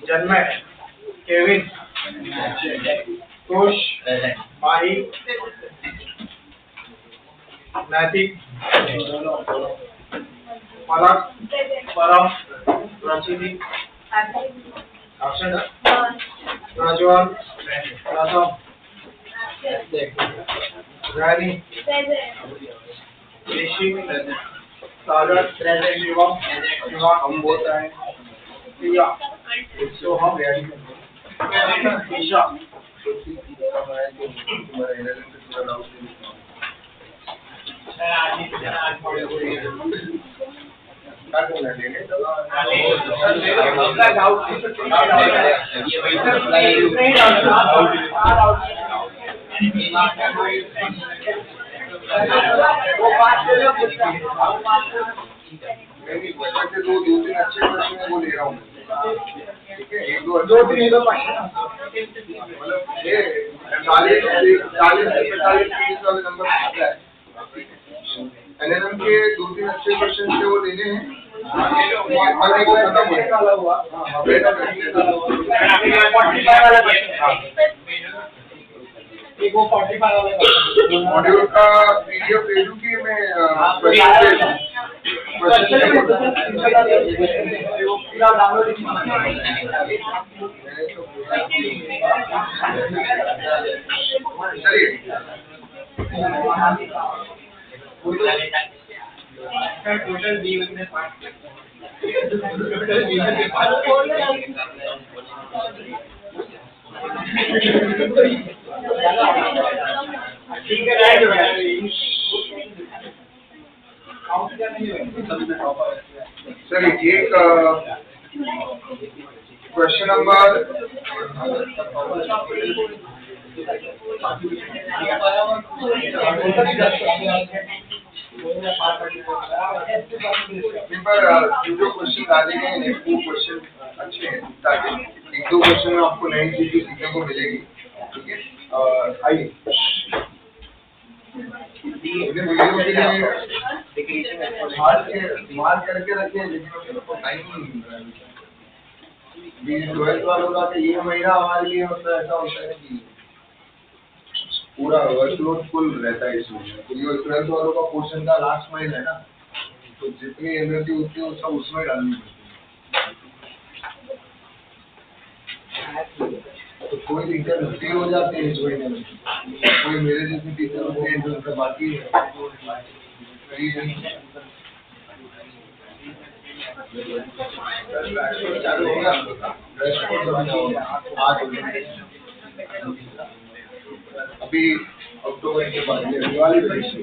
Janmay, Kevin, कुश, माही, नैतिक, पलक, परम, रचिनी, प्रज्वल, प्रथम, रानी, ऋषि, सागर, शिवम, शिवा हम बोल रहे हैं, प्रिया, तो हम ईशा, दो तीन अच्छे क्वेश्चन है वो ले रहा हूँ, ठीक है, एक दो मतलब ये 40 से 45 वाले नंबर आता है। एलएलएम के दो तीन अच्छे क्वेश्चन थे वो लेने हैं, बाकी को खत्म हुआ एक वो 45 वाला मॉड्यूल का पीडीएफ दे दूं कि मैं टोटल दी में ठीक है, चलिए एक क्वेश्चन नंबर जो क्वेश्चन डाले गए हैं वो क्वेश्चन अच्छे हैं, ताकि एक दो क्वेश्चन में आपको नई चीजें सीखने को मिलेगी, ठीक है। आइए मार्क करके रखे, लेकिन टाइम नहीं मिल रहा है। 12th वालों का तो ये महीना हमारे लिए होता है, ऐसा होता है कि पूरा वर्कलोड फुल रहता है इसमें, तो ये 12th वालों का पोर्शन का लास्ट महीना है ना, तो जितनी एनर्जी होती है वो सब उसमें डालनी पड़ती है। तो कोई टीचर फ्री हो जाते हैं इस महीने में, कोई मेरे जैसे टीचर होते हैं जो उनका बाकी है अभी अक्टूबर के बाद दिवाली परीक्षा,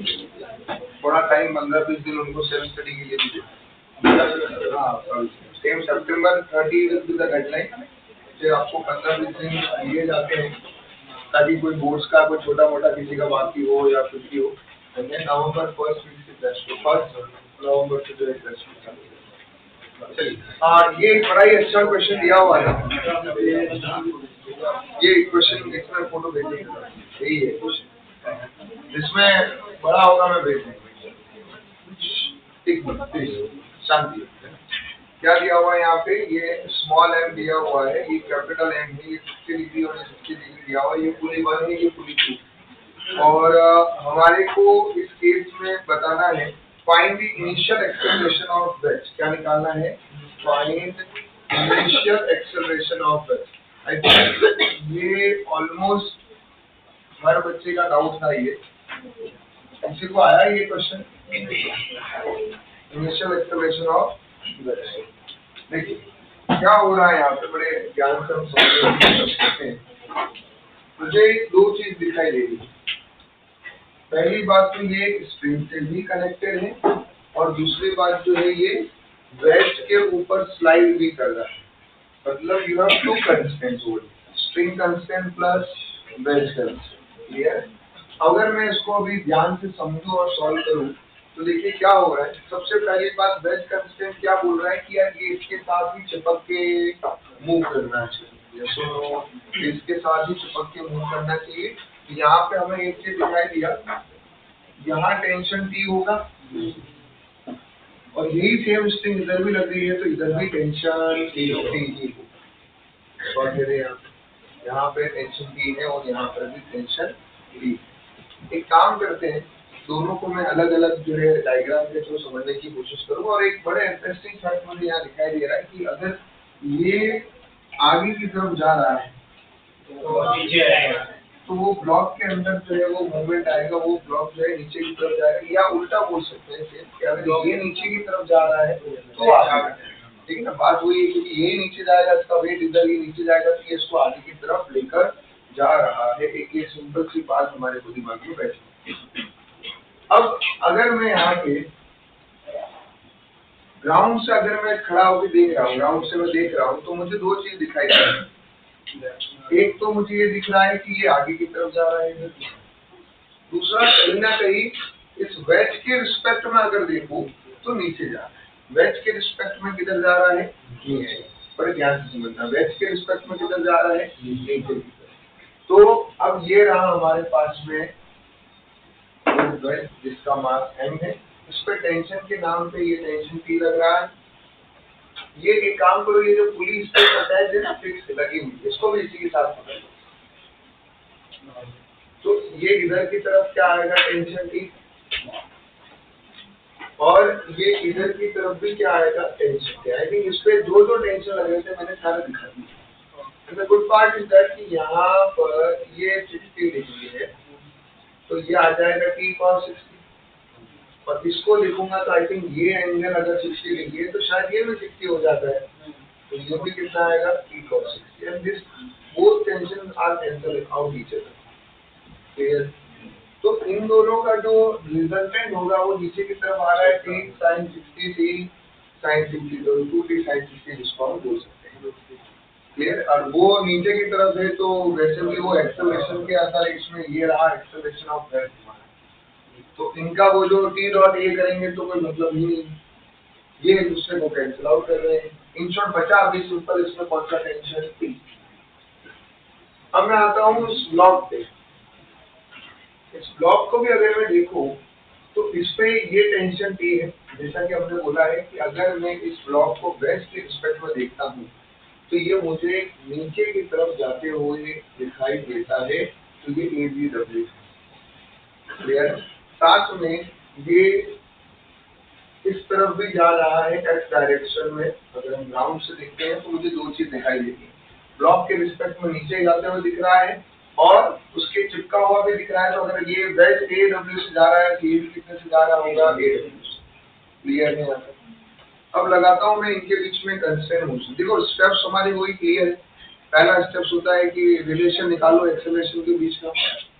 थोड़ा टाइम 15-20 दिन उनको सेल्फ स्टडी के लिए दीजिए। हाँ, सेम सितंबर 30 द डेडलाइन, फिर आपको 15-20 दिन दिए जाते हैं ताकि कोई बोर्ड्स का कोई छोटा मोटा किसी का बाकी हो या कुछ भी हो। नवंबर 1st वीक से टेस्ट, 1 नवंबर से जो टेस्ट चलिए, ये बड़ा ही अच्छा क्वेश्चन दिया हुआ है, ये क्वेश्चन इसमें फोटो भेजिएगा, यही है क्वेश्चन, जिसमें बड़ा होगा मैं भेज दूंगा। एक मिनट शांति, क्या दिया हुआ है यहाँ पे, ये स्मॉल एम दिया हुआ है, ये कैपिटल एम है, ये 60 डिग्री और 60 डिग्री दिया हुआ है, ये पुली 1 है, ये पुली 2, और हमारे को इस केस में बताना है find the initial acceleration of veg, क्या निकालना है, find initial acceleration of veg. I think ये ऑलमोस्ट हर बच्चे का डाउट था, ये किसी को आया ये question, initial acceleration of veg. देखिए क्या हो रहा है यहाँ पे, बड़े ध्यान से हम समझते हैं। मुझे दो चीज दिखाई दे रही है, पहली बात तो ये स्प्रिंग से भी कनेक्टेड है, और दूसरी बात जो है ये वेस्ट के ऊपर स्लाइड भी कर रहा है, मतलब you have two constraints over. String constant plus wedge constant. Clear? अगर मैं इसको अभी ध्यान से समझूं और सॉल्व करूं तो देखिए क्या हो रहा है। सबसे पहली बात, वेज कंस्टेंट क्या बोल रहा है कि यार ये इसके साथ ही चिपक के मूव करना चाहिए, तो इसके साथ ही चिपक के मूव करना चाहिए। यहाँ पे हमें एक चीज दिखाई दिया, यहाँ टेंशन टी होगा और यही सेम स्ट्रिंग इधर भी लग रही है, तो इधर भी टेंशन टी होगी। यहाँ पे टेंशन टी है और यहाँ पर भी टेंशन टी। एक काम करते हैं, दोनों को मैं अलग अलग जो है डायग्राम के थ्रू समझने की कोशिश करूंगा। और एक बड़े इंटरेस्टिंग फैक्ट मुझे यहाँ दिखाई दे रहा है कि अगर ये आगे की तरफ जा रहा है तो वो ब्लॉक के अंदर जो है वो मूवमेंट आएगा, वो ब्लॉक जो है नीचे की तरफ जाएगा, या उल्टा बोल सकते हैं कि अगर ये नीचे की तरफ जा रहा है तो आगे, ठीक है ना। बात वही है क्योंकि ये नीचे जाएगा, इसका वेट इधर, ये नीचे जाएगा तो ये इसको आगे की तरफ लेकर जा रहा है। एक ये सिंपल सी बात हमारे को दिमाग में बैठी। अब अगर मैं यहाँ पे ग्राउंड से अगर मैं खड़ा होकर देख रहा हूँ, ग्राउंड से मैं देख रहा हूँ, तो मुझे दो चीज दिखाई दे रही है। एक तो मुझे ये दिख रहा है कि ये आगे की तरफ जा रहा है, दूसरा कहीं ना कहीं इस वेज के रिस्पेक्ट में अगर देखूं तो नीचे जा रहा है। वेज के रिस्पेक्ट में किधर जा रहा है? नीचे। बड़े ध्यान से समझना, वेज के रिस्पेक्ट में किधर जा रहा है? नीचे की तरफ। तो अब ये रहा हमारे पास में वेज जिसका मास m है, इस पे टेंशन के नाम पे ये टेंशन T लग रहा है। ये एक काम करो, ये जो पुलिस पे अटैच है ना, फिक्स लगी हुई, इसको भी इसी के साथ पकड़ लो। तो ये इधर की तरफ क्या आएगा? टेंशन T, और ये इधर की तरफ भी क्या आएगा? Tension T। आई थिंक इस पे जो जो टेंशन लग रहे थे मैंने सारा दिखा दिया। The good part is that कि यहाँ पर ये 60 डिग्री है, तो ये आ जाएगा T cos 60, और इसको लिखूंगा तो आई थिंक ये एंगल अगर 60 डिग्री है तो शायद ये भी 60 हो जाता है, तो ये भी कितना आएगा? T cos 60, and this both tensions are cancel out each other। Clear? तो इन दोनों का जो रिजल्टेंट होगा वो नीचे की तरफ आ रहा है, T sin 60, T sin 60, तो 2T sin 60 जिसको हम बोल सकते हैं। क्लियर? और वो नीचे की तरफ है तो वैसे भी वो एक्सेलरेशन के अंदर इसमें ये रहा एक्सेलरेशन ऑफ वेट, तो इनका वो जो T डॉट ए करेंगे तो कोई मतलब ही नहीं, ये एक दूसरे को कैंसिल आउट कर रहे हैं। इन शॉर्ट बचा अभी सिंपल इसमें कौन सा टेंशन T। अब मैं आता हूँ इस ब्लॉक पे। इस ब्लॉक को भी अगर मैं देखूं तो इस पे ये टेंशन T है। जैसा कि हमने बोला है कि अगर मैं इस ब्लॉक को वेस्ट के रिस्पेक्ट में देखता हूँ तो ये मुझे नीचे की तरफ जाते हुए दिखाई देता है, तो ये ABW है। क्लियर? साथ में ये इस तरफ भी जा रहा है एक्स डायरेक्शन में। अगर हम ग्राउंड से देखते हैं तो मुझे दो चीज दिखाई देती है, ब्लॉक के रिस्पेक्ट में नीचे जाते हुए दिख रहा है और उसके चिपका हुआ भी दिख रहा है। तो अगर ये वेज AW से जा रहा है तो ये भी कितने से जा रहा होगा? AW से। क्लियर है? यहाँ अब लगाता हूँ मैं इनके बीच में कंस्ट्रेंट मोशन। देखो स्टेप्स हमारी वही क्लियर है। पहला स्टेप्स होता है कि रिलेशन निकालो एक्सेलरेशन के बीच का।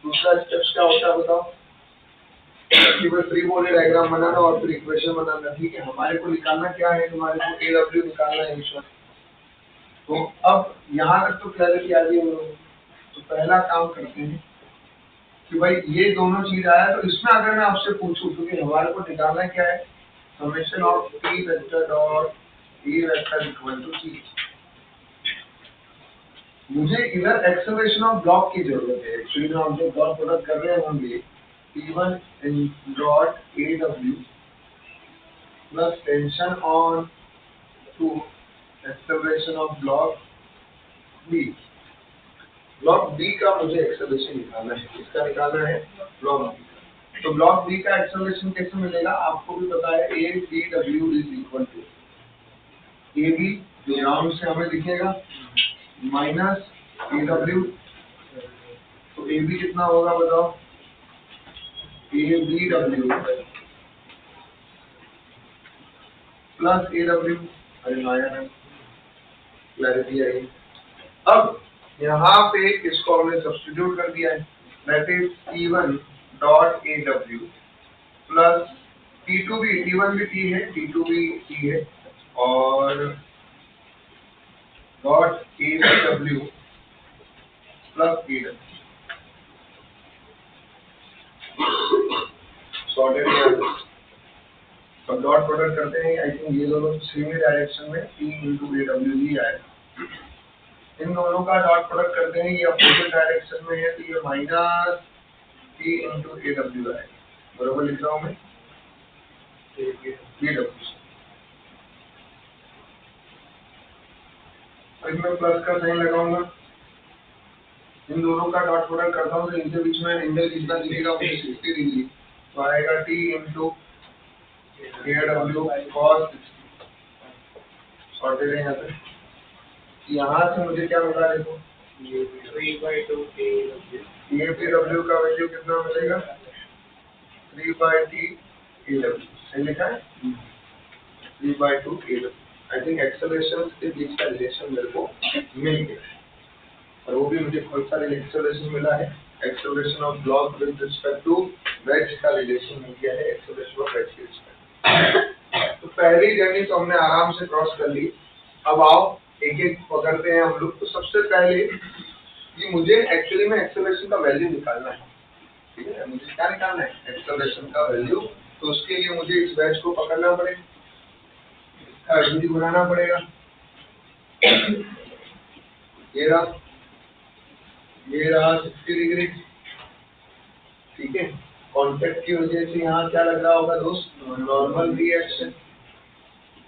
दूसरा स्टेप्स क्या होता है बताओ? केवल फ्री बॉडी डायग्राम बनाना और फिर इक्वेशन बनाना। ठीक है, हमारे को निकालना क्या है? हमारे को AW निकालना है इस वक्त। तो अब यहाँ तक तो क्लैरिटी आ गई। तो पहला काम करते हैं कि भाई ये दोनों चीज आया, तो इसमें अगर मैं आपसे पूछूं क्योंकि हमारे को निकालना क्या है? Summation of T vector dot E vector equal to T। मुझे इधर एक्सेलरेशन ऑफ ब्लॉक की जरूरत है। एक्चुअली हम जो डॉट प्रोडक्ट कर रहे होंगे T1 dot AW plus tension on two acceleration of block B। Block B का मुझे एक्सेलरेशन निकालना है। किसका निकालना है? Block B। तो ब्लॉक B का एक्सेलरेशन कैसे मिलेगा? आपको भी पता है ABW is equal to AB जो ग्राउंड से हमें दिखेगा माइनस AW। तो AB कितना होगा बताओ? ABW plus AW। अरे आया, क्लैरिटी आई। अब यहाँ पे इसको हमने सब्स्टिट्यूट कर दिया है, that is T1 dot AW plus T2 भी, T1 भी T है, T2 भी T है, और dot AW plus EW sorted है। अब डॉट प्रोडक्ट करते हैं, आई थिंक ये दोनों सेम डायरेक्शन में T इंटू AW ही आएगा। इन दोनों का डॉट प्रोडक्ट करते हैं, ये अपोजिट डायरेक्शन में है तो ये माइनस T इंटू AW आएगा। बरोबर लिख रहा हूँ मैं AW। अब मैं प्लस का साइन लगाऊंगा, इन दोनों का डॉट प्रोडक्ट करता हूँ तो इनके बीच में एंगल कितना दिखेगा, 60 डिग्री। तो आएगा T into AW cos 60। Sorted है यहाँ पे। यहाँ से मुझे क्या मिला देखो, ये APW का वैल्यू कितना मिलेगा, 3/T AW। सही लिखा है, 3/2 AW। आई थिंक एक्सेलरेशन के बीच का रिलेशन मेरे को मिल गया है, और वो भी मुझे बहुत सारे एक्सेलरेशन मिला है। Acceleration of block with respect to wedge का रिलेशन मिल गया है, एक्सेलरेशन ऑफ वेज के रिस्पेक्ट। तो पहली जर्नी तो हमने आराम से क्रॉस कर ली। अब आओ एक एक पकड़ते हैं हम लोग। तो सबसे पहले कि मुझे एक्चुअली में एक्सेलरेशन का वैल्यू निकालना है, ठीक है, मुझे क्या निकालना है, एक्सेलरेशन का वैल्यू। तो उसके लिए मुझे इस वेज को पकड़ना पड़ेगा, इसका बनाना पड़ेगा। ये रहा 60 डिग्री, ठीक है। कॉन्टेक्ट की वजह से यहाँ क्या लग रहा होगा दोस्त, नॉर्मल रिएक्शन।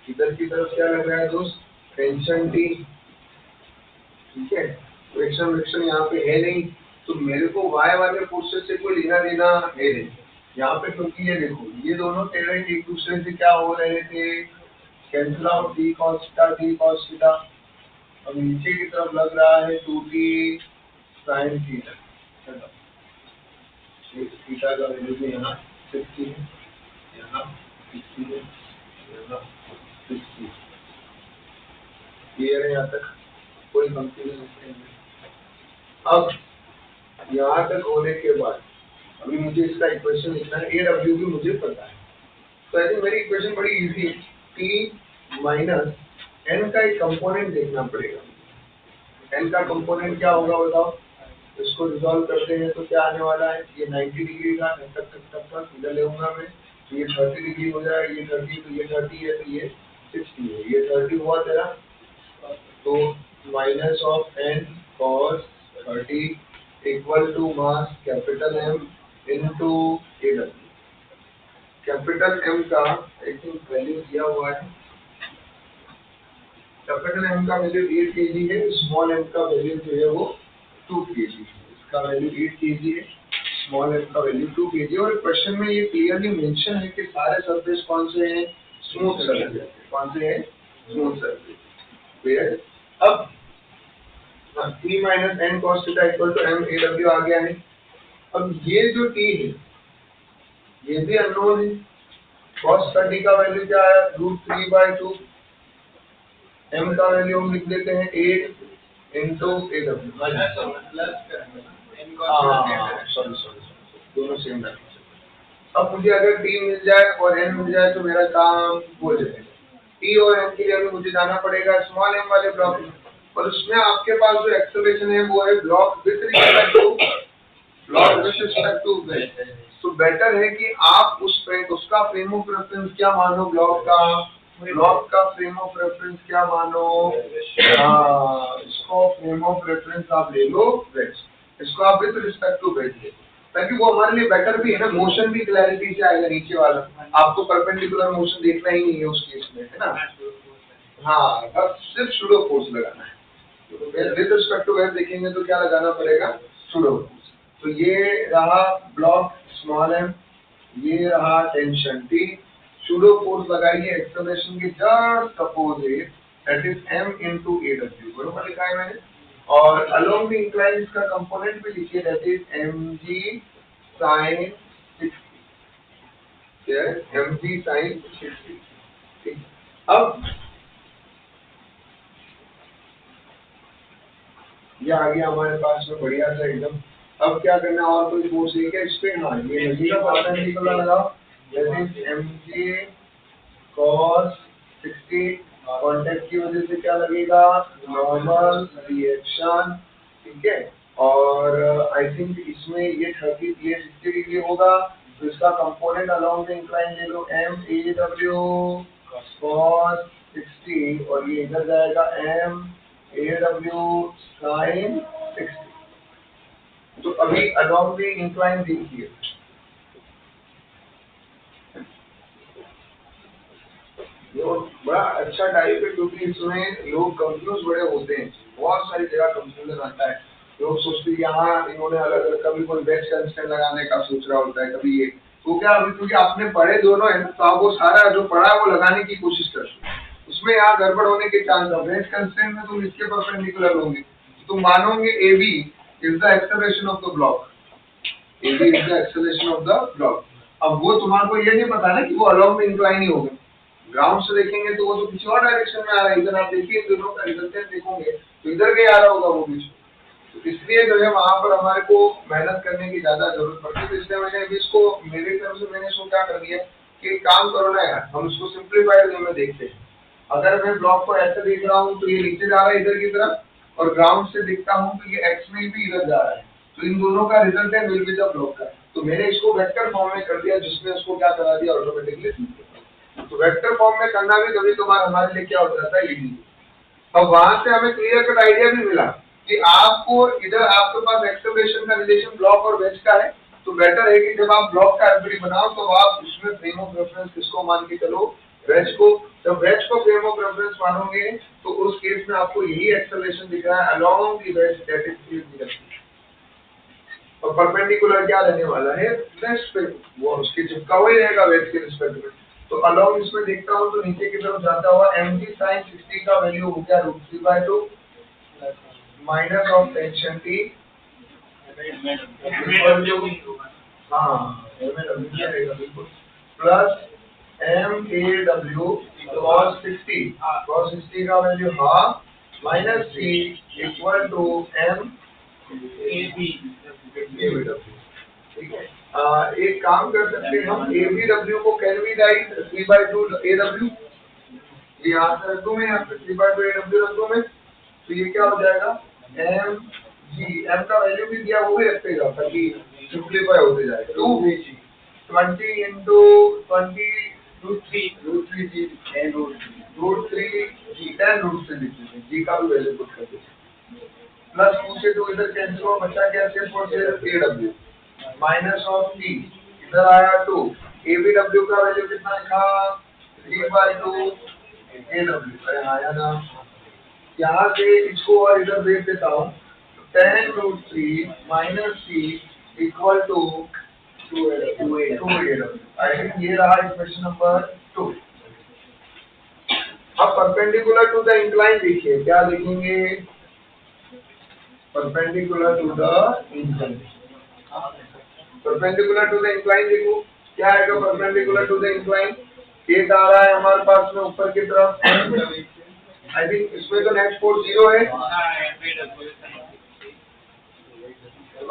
इधर की तरफ क्या लग रहा है दोस्त, टेंशन T, ठीक है। फ्रिक्शन यहाँ पे है नहीं, तो मेरे को y वाले फोर्सेस से कोई लेना देना है नहीं यहाँ पे, क्योंकि ये देखो ये दोनों टेढ़े एक दूसरे से क्या हो रहे थे, cancel out d cos theta. अब नीचे की तरफ लग रहा है 2t sin थीटा। थीटा का वैल्यू भी यहाँ 60 है, यहाँ 60 है, यहाँ 60। क्लियर है यहाँ तक, कोई कंफ्यूजन नहीं है। अब यहाँ तक होने के बाद अभी मुझे इसका इक्वेशन लिखना है, AW भी मुझे पता है। तो आई थिंक मेरी इक्वेशन बड़ी इजी है, T माइनस N का एक कंपोनेंट देखना पड़ेगा। N का कंपोनेंट क्या होगा बताओ, इसको रिजॉल्व करते हैं तो क्या आने वाला है, ये 90 डिग्री का तक इधर ले आऊंगा मैं, तो ये 30 डिग्री हो जाएगा, ये 30, तो ये 30 है, तो ये 60 है, ये 30 हुआ तेरा, तो minus of N cos 30 equal to mass capital M into AW। Capital M का आई थिंक वैल्यू दिया हुआ है, कैपिटल M का वैल्यू 8 kg है, स्मॉल m का वैल्यू जो है वो 2 kg है। इसका वैल्यू 8 kg है, स्मॉल m का वैल्यू 2 kg। और क्वेश्चन में ये क्लियरली मेंशन है कि सारे सरफेस कौन से हैं, स्मूथ सरफेस। कौन से हैं, स्मूथ सरफेस। क्लियर। अब T minus N cos theta equal to M AW आ गया है। अब ये जो T है ये भी अननोन है, cos 30 का वैल्यू क्या है, √3/2। M का वैल्यू हम लिख देते हैं 8 इंटू AW। सॉरी दोनों सेम है। अब मुझे अगर T मिल जाए और N मिल जाए तो मेरा काम हो जाएगा। T और N के लिए अभी मुझे जाना पड़ेगा स्मॉल m वाले ब्लॉक में, और उसमें आपके पास जो एक्सेलरेशन है वो है block with respect to wedge. तो बेटर है कि आप उसका फ्रेम ऑफ रेफरेंस क्या मानो, ब्लॉक का फ्रेम ऑफ रेफरेंस क्या मानो, इसको फ्रेम ऑफ रेफरेंस आप ले लो वेज, इसको आप विद रिस्पेक्ट टू वेज ले, ताकि वो हमारे लिए बेटर भी है ना, मोशन भी क्लैरिटी से आएगा। नीचे वाला आपको परपेंडिकुलर मोशन देखना ही नहीं है उस केस में, है ना। हाँ, अब सिर्फ सूडो फोर्स लगाना है। विद रिस्पेक्ट टू वेज देखेंगे तो क्या लगाना पड़ेगा, सूडो फोर्स। तो ये रहा ब्लॉक स्मॉल m, ये रहा टेंशन T, सूडो फोर्स लगाइए एक्सेलरेशन के just opposite, that is M into AW। बरोबर लिखा है मैंने। और अलोंग द इंक्लाइन इसका कंपोनेंट भी लिखिए, दैट इज mg sin 60। क्या है, mg sin 60। ठीक, अब ये आ गया हमारे पास में बढ़िया सा एकदम। अब क्या करना, और कोई फोर्स है क्या इस पे, हाँ ये लगेगा परपेंडिकुलर लगाओ, that is mg cos 60। Contact की वजह से क्या लगेगा, नॉर्मल रिएक्शन, ठीक है। और आई थिंक इसमें ये 60 डिग्री होगा, तो इसका कंपोनेंट अलोंग द इंक्लाइन ले लो MAW cos 60 और ये इधर जाएगा MAW sin 60। तो अभी अलोंग द इंक्लाइन देखिए, बड़ा अच्छा टाइप है क्योंकि इसमें लोग कंफ्यूज बड़े होते हैं, बहुत सारी जगह कंफ्यूजन आता है। लोग सोचते हैं यहाँ इन्होंने अलग अलग, कभी कोई वेज कंस्टेंट लगाने का सोच रहा होता है, कभी ये, तो क्या अभी क्योंकि आपने पढ़े दोनों है तो आप वो सारा जो पढ़ा है वो लगाने की कोशिश करते हैं, उसमें यहाँ गड़बड़ होने के चांस है। वेज कंस्टेंट में तुम इसके परपेंडिकुलर होंगे, तुम मानोगे AB is the acceleration of the block, AB is the acceleration of the block. अब वो तुम्हारे को ये नहीं पता ना कि वो अलोंग द इंक्लाइन ही होगा, ग्राउंड से देखेंगे तो वो तो किसी और डायरेक्शन में आ रहा है, इधर आप देखिए दोनों का रिजल्टेंट देखोगे तो इधर के आ रहा होगा वो बीच, तो इसलिए जो है वहां पर हमारे को मेहनत करने की ज्यादा जरूरत पड़ती है। तो इसलिए मैंने अभी इसको, मेरी तरफ से मैंने इसको क्या कर दिया कि काम करो ना यार, हम इसको सिंप्लीफाइड वे में देखते हैं। अगर मैं ब्लॉक को ऐसे देख रहा हूँ तो ये नीचे जा रहा है इधर की तरफ, और ग्राउंड से देखता हूँ तो ये एक्स में भी इधर जा रहा है, तो इन दोनों का resultant will be the block का। तो मैंने इसको वेक्टर फॉर्म में कर दिया, जिसमें उसको क्या करा दिया ऑटोमेटिकली। तो वेक्टर फॉर्म में करना भी कभी कभार हमारे लिए क्या हो जाता है, इजी। अब वहां से हमें क्लियर कट आइडिया भी मिला कि आपको इधर आपके पास एक्सेलरेशन का रिलेशन ब्लॉक और वेज का है, तो बेटर है कि जब आप ब्लॉक का एफबीडी बनाओ तो आप उसमें फ्रेम ऑफ रेफरेंस किसको मान के चलो, वेज को। जब वेज को फ्रेम ऑफ रेफरेंस मानोगे तो उस केस में आपको यही एक्सेलरेशन दिख रहा है along the ways, that is और परपेंडिकुलर क्या रहने वाला है, वेज पे, वो उसके चिपका हुआ ही रहेगा वेज के रिस्पेक्ट में। तो अलोंग इसमें देखता हूँ तो नीचे की तरफ जाता हुआ mg sin 60 का वैल्यू हो गया √3/2 माइनस ऑफ टेंशन t, हाँ बिल्कुल, प्लस MAW cos 60 का वैल्यू half minus c equal to MAW। ठीक है, एक काम कर सकते हैं हम, ABW को कैन वी राइट 3/2 AW, ये यहाँ से रख दूं मैं, यहाँ पे 3/2 AW रख दूं मैं, तो ये क्या हो जाएगा M का वैल्यू भी दिया वो भी रखेगा ताकि सिंप्लीफाई होते जाएगा। 2 20 into 20 √3 जी √3 जी 10 √3 लिखिए, जी का भी वैल्यू पुट कर दीजिए, प्लस 2 से 2 इधर कैंसिल हुआ, बचा क्या सिर्फ और सिर्फ AW माइनस ऑफ t, इधर आया 2, ABW का वैल्यू कितना लिखा 3/2 AW, अरे आया ना, यहाँ से इसको और इधर भेज देता हूँ, 10 √3 minus c equal to 2 AW। I think ये रहा इक्वेशन नंबर 2। अब परपेंडिकुलर टू द इंक्लाइन देखिए, क्या देखेंगे, perpendicular to the incline, perpendicular to the incline देखो क्या आएगा, परपेंडिकुलर टू द इंक्लाइन एक आ रहा है हमारे पास में ऊपर की तरफ, आई थिंक इसमें तो नेक्स्ट फोर्स 0 है,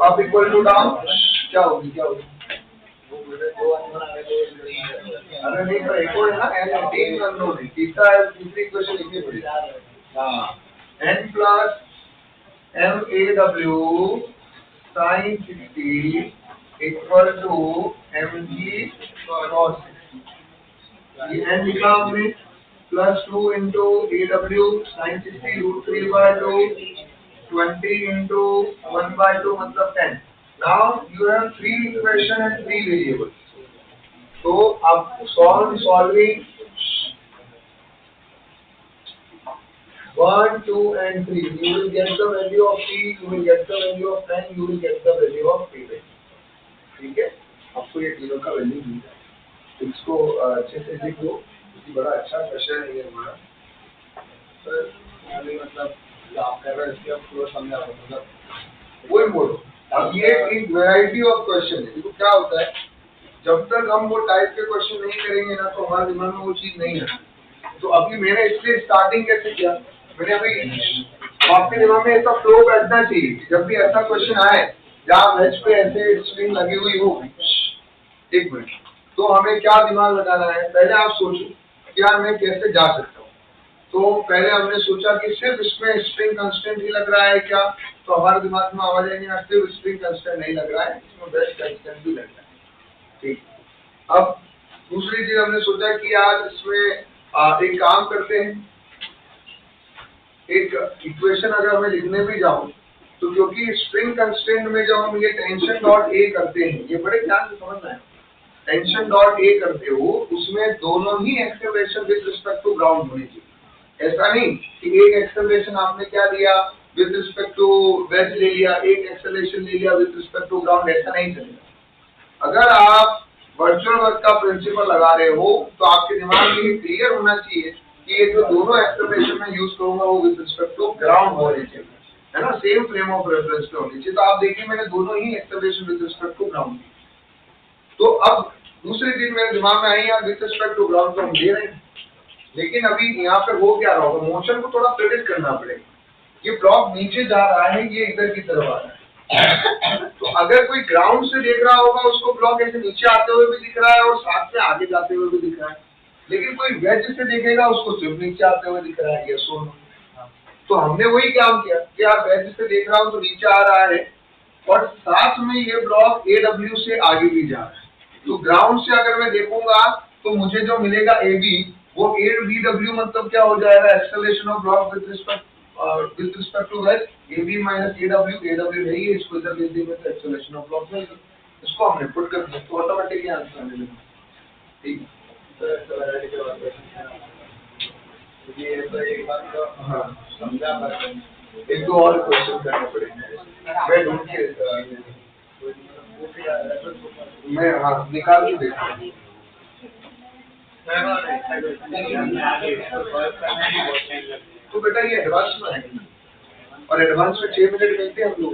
अब इक्वल टू डाउन क्या होगी, अरे नहीं तो एक और है ना, एन 3 अननोन है, तीसरी इक्वेशन लिखनी पड़ेगी, हाँ n plus MAW sin 60 equal to mg cos 60, ये n लिखा हमने, plus 2 into AW sin 60 √3/2 20 into 1/2 मतलब 10। Now you have 3 equation and 3 variables. So अब solving 1, 2 and 3, you will get the value of t, you will get the value of 10, you will get the value of t। ठीक है, आपको ये तीनों का value मिल जाए, इसको अच्छे से लिख लो, क्योंकि बड़ा अच्छा क्वेश्चन है ये हमारा। सर मतलब आप कर रहे हैं इसके, आप पूरा समझा रहे हो, मतलब वही बोलो। अब ये एक वैरायटी ऑफ क्वेश्चन है, देखो क्या होता है, जब तक हम वो टाइप के क्वेश्चन नहीं करेंगे ना तो हमारे दिमाग में वो चीज नहीं है। तो अभी मैंने इसलिए स्टार्टिंग कैसे किया, मैंने अभी आपके दिमाग में ऐसा फ्लो बैठना चाहिए, जब भी ऐसा क्वेश्चन आए जहाँ वेज पे ऐसे स्ट्रिंग लगी हुई हो, एक मिनट, तो हमें क्या दिमाग लगाना है, पहले आप सोचो कि यार मैं कैसे जा सकता हूँ। तो पहले हमने सोचा कि सिर्फ इसमें स्ट्रिंग कांस्टेंट ही लग रहा है क्या, तो हमारे दिमाग में आवाज आएंगे सिर्फ स्प्रिंग कांस्टेंट नहीं लग रहा है, इसमें वेज कांस्टेंट भी लग रहा है। ठीक, अब दूसरी चीज हमने सोचा कि आज इसमें एक काम करते हैं, एक इक्वेशन अगर मैं लिखने भी जाऊं तो क्योंकि स्प्रिंग कंस्ट्रेंट में जब हम ये टेंशन डॉट ए करते हैं, ये बड़े ध्यान से समझना है, टेंशन डॉट ए करते हो उसमें दोनों ही acceleration with respect to ground होनी चाहिए। ऐसा नहीं कि एक एक्सेलरेशन आपने क्या दिया विद रिस्पेक्ट टू वेज ले लिया, एक एक्सेलरेशन ले लिया विद रिस्पेक्ट टू ग्राउंड, ऐसा नहीं चलेगा। अगर आप वर्चुअल वर्क का प्रिंसिपल लगा रहे हो तो आपके दिमाग में क्लियर होना चाहिए कि ये जो दोनों एक्सेलरेशन में यूज करूंगा वो विद रिस्पेक्ट टू ग्राउंड होने चाहिए, है ना, सेम फ्रेम ऑफ रेफरेंस पे होनी चाहिए। तो आप देखिए मैंने दोनों ही acceleration with respect to ground दी। तो अब दूसरी चीज मेरे दिमाग में आई यार विद रिस्पेक्ट टू ग्राउंड तो हम दे रहे हैं, लेकिन अभी यहाँ पे हो क्या रहा होगा, मोशन को थोड़ा प्रेडिक्ट करना पड़ेगा। ये ब्लॉक नीचे जा रहा है, ये इधर की तरफ आ रहा है, तो अगर कोई ग्राउंड से देख रहा होगा उसको ब्लॉक ऐसे नीचे आते हुए भी दिख रहा है और साथ में आगे जाते हुए भी दिख रहा है, लेकिन कोई वेज से देखेगा उसको सिर्फ नीचे आते हुए दिख रहा है, ये सोनो। तो हमने वही काम किया कि आप वेज से देख रहा हूँ तो नीचे आ रहा है और साथ में ये ब्लॉक AW से आगे भी जा रहा है। तो ग्राउंड से अगर मैं देखूंगा तो मुझे जो मिलेगा AB वो ABW मतलब क्या हो जाएगा, acceleration of block with respect to wedge, AB minus AW नहीं है, इसको इधर भेज देंगे तो एक्सेलरेशन ऑफ ब्लॉक मिलेगा। इसको हमने पुट कर दिया तो ऑटोमेटिकली आंसर आने लगा। ठीक ये तो एक बात तो हाँ समझा, पर एक दो और क्वेश्चन करने पड़ेंगे। मैं ढूंढ के मैं हाँ निकाल के देखता हूँ। तो बेटा ये एडवांस में है और एडवांस में 6 मिनट मिलते हैं हम लोग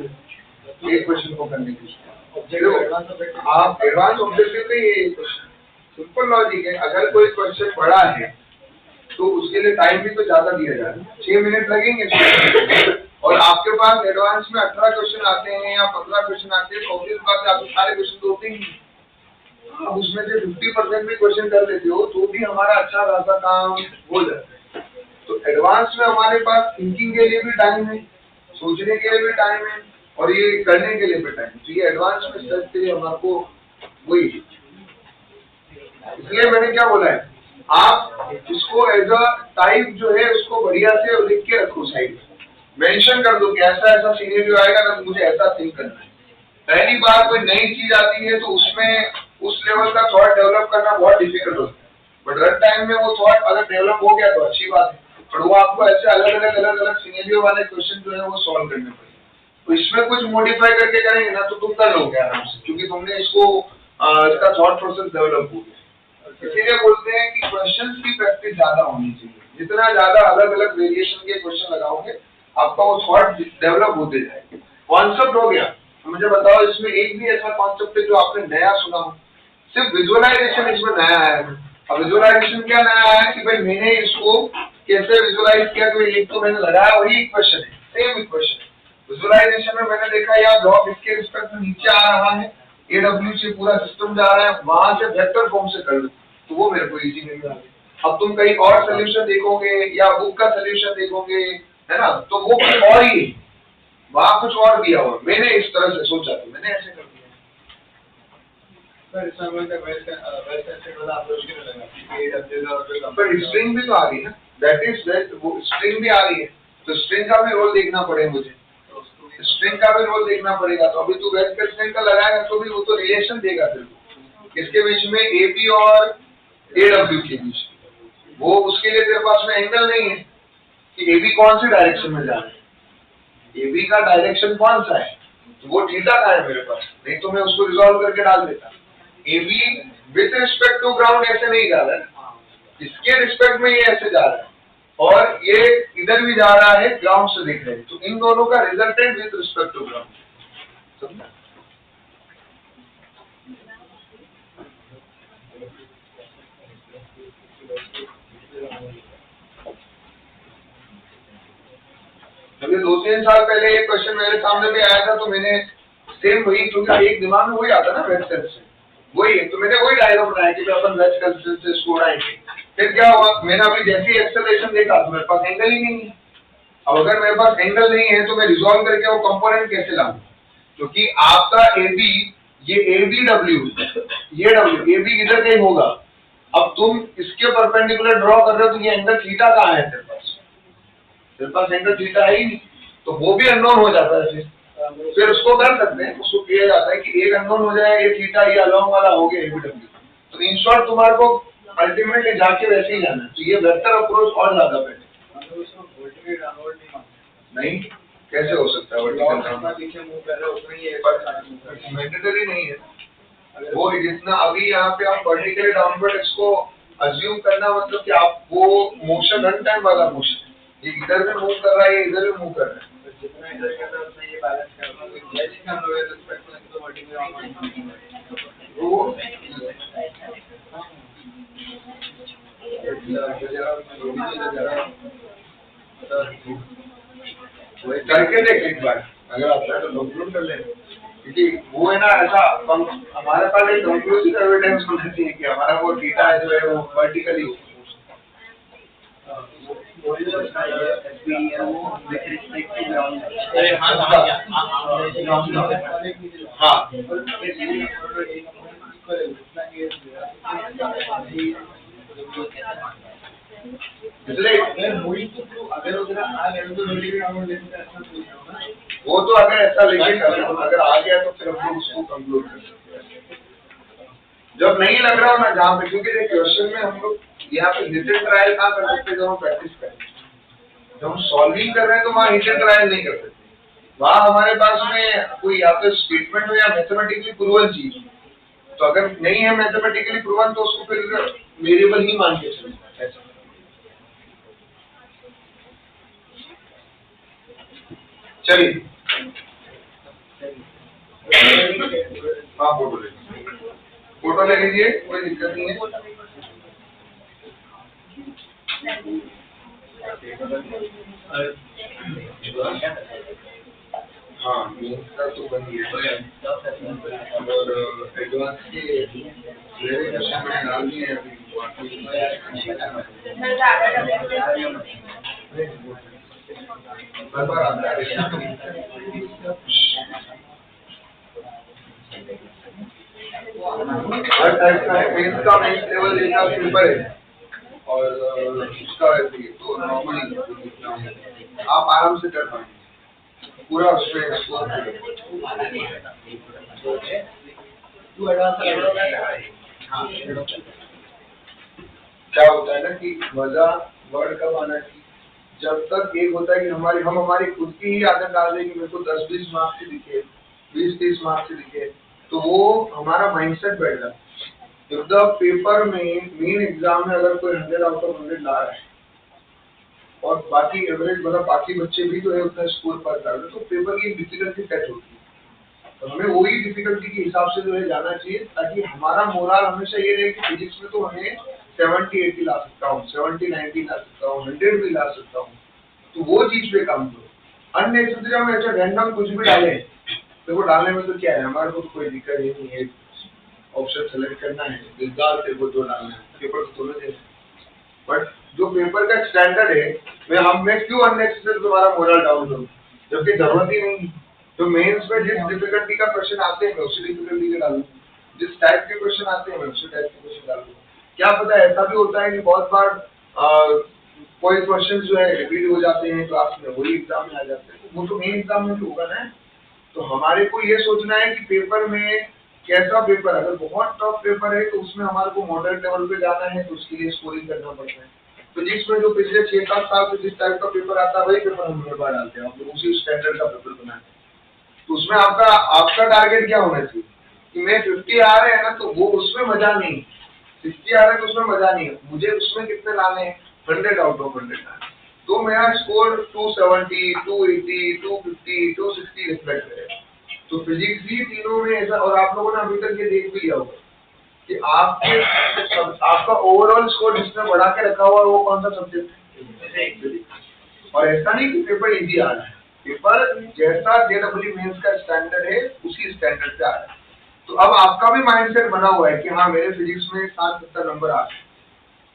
एक क्वेश्चन को करने के लिए। आप एडवांस ऑब्जेक्टिव में ये सिंपल लॉजिक है, अगर कोई क्वेश्चन बड़ा है तो उसके लिए टाइम भी तो ज्यादा दिया जा रहा है, 6 मिनट लगेंगे और आपके पास एडवांस में 18 क्वेश्चन आते हैं या 15 क्वेश्चन आते हैं, तो ऑब्वियस बात है आपको सारे क्वेश्चन तो होते ही, आप उसमें से 50% भी क्वेश्चन कर लेते हो तो भी हमारा अच्छा खासा काम हो जाता है। तो एडवांस में हमारे पास थिंकिंग के लिए भी टाइम है, सोचने के लिए भी टाइम है और ये करने के लिए भी टाइम है। तो ये एडवांस में सर्च के लिए हमारे वही, इसलिए मैंने क्या बोला है, आप इसको एज अ टाइप जो है उसको बढ़िया से लिख के रखो, साइड मेंशन कर दो कि ऐसा ऐसा सिनेरियो आएगा ना, मुझे ऐसा थिंक करना है। पहली बार कोई नई चीज आती है तो उसमें उस लेवल का थॉट डेवलप करना बहुत डिफिकल्ट होता है, बट रन टाइम में वो थॉट अगर डेवलप हो गया तो अच्छी बात है, पर वो आपको ऐसे अलग अलग सिनेरियो वाले क्वेश्चन जो है वो सॉल्व करने पड़ेंगे। तो इसमें कुछ मॉडिफाई करके करेंगे ना तो तुम कर लोगे आराम से, क्योंकि तुमने इसको इसका थॉट प्रोसेस डेवलप हो गया। इसीलिए बोलते हैं कि क्वेश्चंस की प्रैक्टिस ज्यादा होनी चाहिए, जितना ज्यादा अलग अलग वेरिएशन के क्वेश्चन लगाओगे आपका वो थॉट डेवलप होते जाएगा। कॉन्सेप्ट हो गया, मुझे बताओ इसमें एक भी ऐसा कॉन्सेप्ट है जो आपने नया सुना हो, सिर्फ विजुअलाइजेशन इसमें नया आया है। अब विजुअलाइजेशन क्या नया आया कि भाई मैंने इसको कैसे विजुअलाइज किया, तो एक तो मैंने लगाया वही इक्वेशन है, सेम इक्वेशन। विजुअलाइजेशन में मैंने देखा यार ब्लॉक इसके रिस्पेक्ट में नीचे आ रहा है, AW से पूरा सिस्टम जा रहा है, वहां से वेक्टर फॉर्म से कर लो तो वो मेरे को इजी नहीं लगा। अब तुम कहीं और सोल्यूशन देखोगे या बुक का सोल्यूशन देखोगे, है ना, तो वो कुछ और ही है, वहां कुछ और दिया हुआ, मैंने इस तरह से सोचा तो मैंने ऐसे कर दिया। पर स्ट्रिंग भी तो आ रही है ना, दैट इज स्ट्रिंग भी आ रही है, तो स्ट्रिंग का भी रोल देखना पड़ेगा मुझे, स्ट्रिंग का भी रोल देखना पड़ेगा। तो अभी तू वेज कंस्ट्रेंट का लगाएगा तो भी वो तो रिलेशन देगा तेरे को किसके बीच में, AB और AW के बीच, वो उसके लिए तेरे पास में एंगल नहीं है कि AB कौन सी डायरेक्शन में जा रहा है, AB का डायरेक्शन कौन सा है, तो वो थीटा का है मेरे पास, नहीं तो मैं उसको रिजॉल्व करके डाल देता। AB with respect to ground ऐसे नहीं जा रहा है, इसके रिस्पेक्ट में ये ऐसे जा रहा है और ये इधर भी जा रहा है ग्राउंड से देख रहे हैं, तो इन दोनों का resultant with respect to ground. समझा? अभी 2-3 साल पहले एक क्वेश्चन मेरे सामने भी आया था तो मैंने सेम वही, क्योंकि एक दिमाग में वही आता ना वेज कल्चर से, वही तो मैंने वही डायलॉग बनाया कि अपन वेज कल्चर से स्कोर आएंगे। फिर क्या हुआ, मैंने अभी जैसी एक्सेलरेशन देखा तो मेरे पास एंगल ही नहीं है, अब अगर मेरे पास एंगल नहीं है तो मैं रिजॉल्व करके वो कंपोनेंट कैसे लाऊं? क्योंकि आपका ए बी, ये ए बी डब्ल्यू, ये डब्ल्यू, ए बी इधर कहीं होगा। अब तुम इसके परपेंडिकुलर ड्रॉ कर रहे हो तो ये एंगल थीटा कहाँ है तेरे पास? तेरे पास एंगल थीटा है ही नहीं, तो वो भी अननोन हो जाता है। फिर उसको कर सकते हैं, उसको किया जाता है कि एक अननोन हो जाए, ये थीटा, ये अलोंग वाला हो गया ए बी डब्ल्यू। तो इन शॉर्ट तुम्हारे को अल्टीमेटली जाके वैसे ही जाना है। तो ये बेहतर अप्रोच और ज्यादा बेटर नहीं। कैसे हो सकता है मैंडेटरी नहीं है वो। जितना अभी यहाँ पे आप वर्टिकली डाउनवर्ड इसको अज्यूम करना, मतलब कि आप वो मोशन रन टाइम वाला मोशन, ये इधर भी मूव कर रहा है, ये इधर भी मूव कर रहा है, जितना इधर कर रहा है उतना ये बैलेंस कर रहा है। करके देख एक बार, अगर आपका तो कंक्लूड कर ले, क्योंकि वो है ना ऐसा, हमारे पास एक कंक्लूसिव एविडेंस होना चाहिए कि हमारा वो थीटा है जो है वो वर्टिकली वो तो अगर ऐसा लेके अगर आ गया तो फिर हम लोग उसको कंक्लूड कर सकते हैं। जब नहीं लग रहा हो ना जहाँ पे, क्योंकि क्वेश्चन में हम लोग यहाँ पे हिट एंड ट्रायल कहाँ कर सकते हैं? जब हम प्रैक्टिस करें, जब हम सॉल्विंग कर रहे हैं तो वहाँ हिट एंड ट्रायल नहीं कर सकते। वहाँ हमारे पास में कोई या तो स्टेटमेंट हो या मैथमेटिकली प्रूवन चीज। तो अगर नहीं है मैथमेटिकली प्रूवन तो उसको फिर वेरिएबल ही मान के चलना है। चलिए हाँ, फोटो ले लीजिए, कोई दिक्कत नहीं है। हाँ, मेरा तो बन गया और एडवांस के डाल दिए अभी। हर टाइप का है, मेंस का मेंस लेवल जैसा सिंपल है और उसका वैसे ही तो नॉर्मली आप आराम से कर पाएंगे पूरा उसमें स्कोप है। क्या होता है ना कि मजा वर्ड कब आना चाहिए? जब तक एक होता है कि हम हमारी खुद की ही आदत डाल दें कि मेरे को 10-20 मार्क्स से दिखे, 20-30 मार्क्स से दिखे, तो वो हमारा माइंडसेट बैठ जाता है। जब तक पेपर में मेन एग्जाम में अगर कोई 100 आउट ऑफ 100 ला रहा है और बाकी एवरेज मतलब बाकी बच्चे भी जो है उतना स्कोर पर कर रहे, तो पेपर की डिफिकल्टी सेट होती है। तो हमें वही डिफिकल्टी के हिसाब से जो है जाना चाहिए, ताकि हमारा मोरल हमेशा ये रहे कि फिजिक्स में तो हमें 70-80 ला सकता हूँ, 70-90 ला सकता हूँ, 100 भी ला सकता हूँ। तो वो चीज पे काम करो। अननेसेसरी हम ऐसा रैंडम कुछ भी डाले, देखो डालने में तो क्या है, हमारे को तो कोई दिक्कत ही नहीं है, ऑप्शन सेलेक्ट करना है, दिलदार तेरे को जो डालना है, पेपर तो तुम्हें देना। बट जो पेपर का स्टैंडर्ड है मैं क्यों अननेसेसरी तुम्हारा मोरल डाउन करूँ, जबकि जरूरत ही नहीं। तो मेंस में जिस डिफिकल्टी का क्वेश्चन आते हैं उसी डिफिकल्टी के डालूं, जिस टाइप के क्वेश्चन आते हैं उसी टाइप के क्वेश्चन डालूं। क्या पता ऐसा भी होता है कि बहुत बार कोई क्वेश्चन जो है रिपीट हो जाते हैं क्लास में, वही एग्जाम में आ जाते हैं, तो वो तो मेन एग्जाम में तो होगा ना। तो हमारे को ये सोचना है कि पेपर में कैसा पेपर, अगर बहुत टफ पेपर है तो उसमें हमारे को मॉडरेट लेवल पे जाना है, तो उसके लिए स्कोरिंग करना पड़ता है। फिजिक्स में जो पिछले 6-7 साल से जिस टाइप का पेपर आता है वही पेपर हम हर बार डालते हैं, हम लोग उसी स्टैंडर्ड का पेपर बनाते हैं। तो उसमें आपका टारगेट क्या होना चाहिए कि मैं 50 आ रहे हैं ना, तो वो उसमें मजा नहीं, 60 आ रहे हैं तो उसमें मजा नहीं है, मुझे उसमें कितने लाने हैं, 100 आउट ऑफ 100 लाने। तो मेरा स्कोर 270, 280, 250, 260 रिफ्लेक्ट करेगा। तो फिजिक्स ही तीनों में ऐसा, और आप लोगों ने अभी तक ये देख भी लिया होगा कि आपका ओवरऑल स्कोर जिसने बढ़ा के रखा हुआ है वो कौन सा सब्जेक्ट है। और ऐसा नहीं कि पेपर इजी आ रहा है, पेपर जैसा जेडब्ल्यू मेंस का स्टैंडर्ड है उसी स्टैंडर्ड से आ रहा है। तो अब आपका भी माइंडसेट बना हुआ है कि हाँ मेरे फिजिक्स में 60-70 नंबर आ रहे हैं,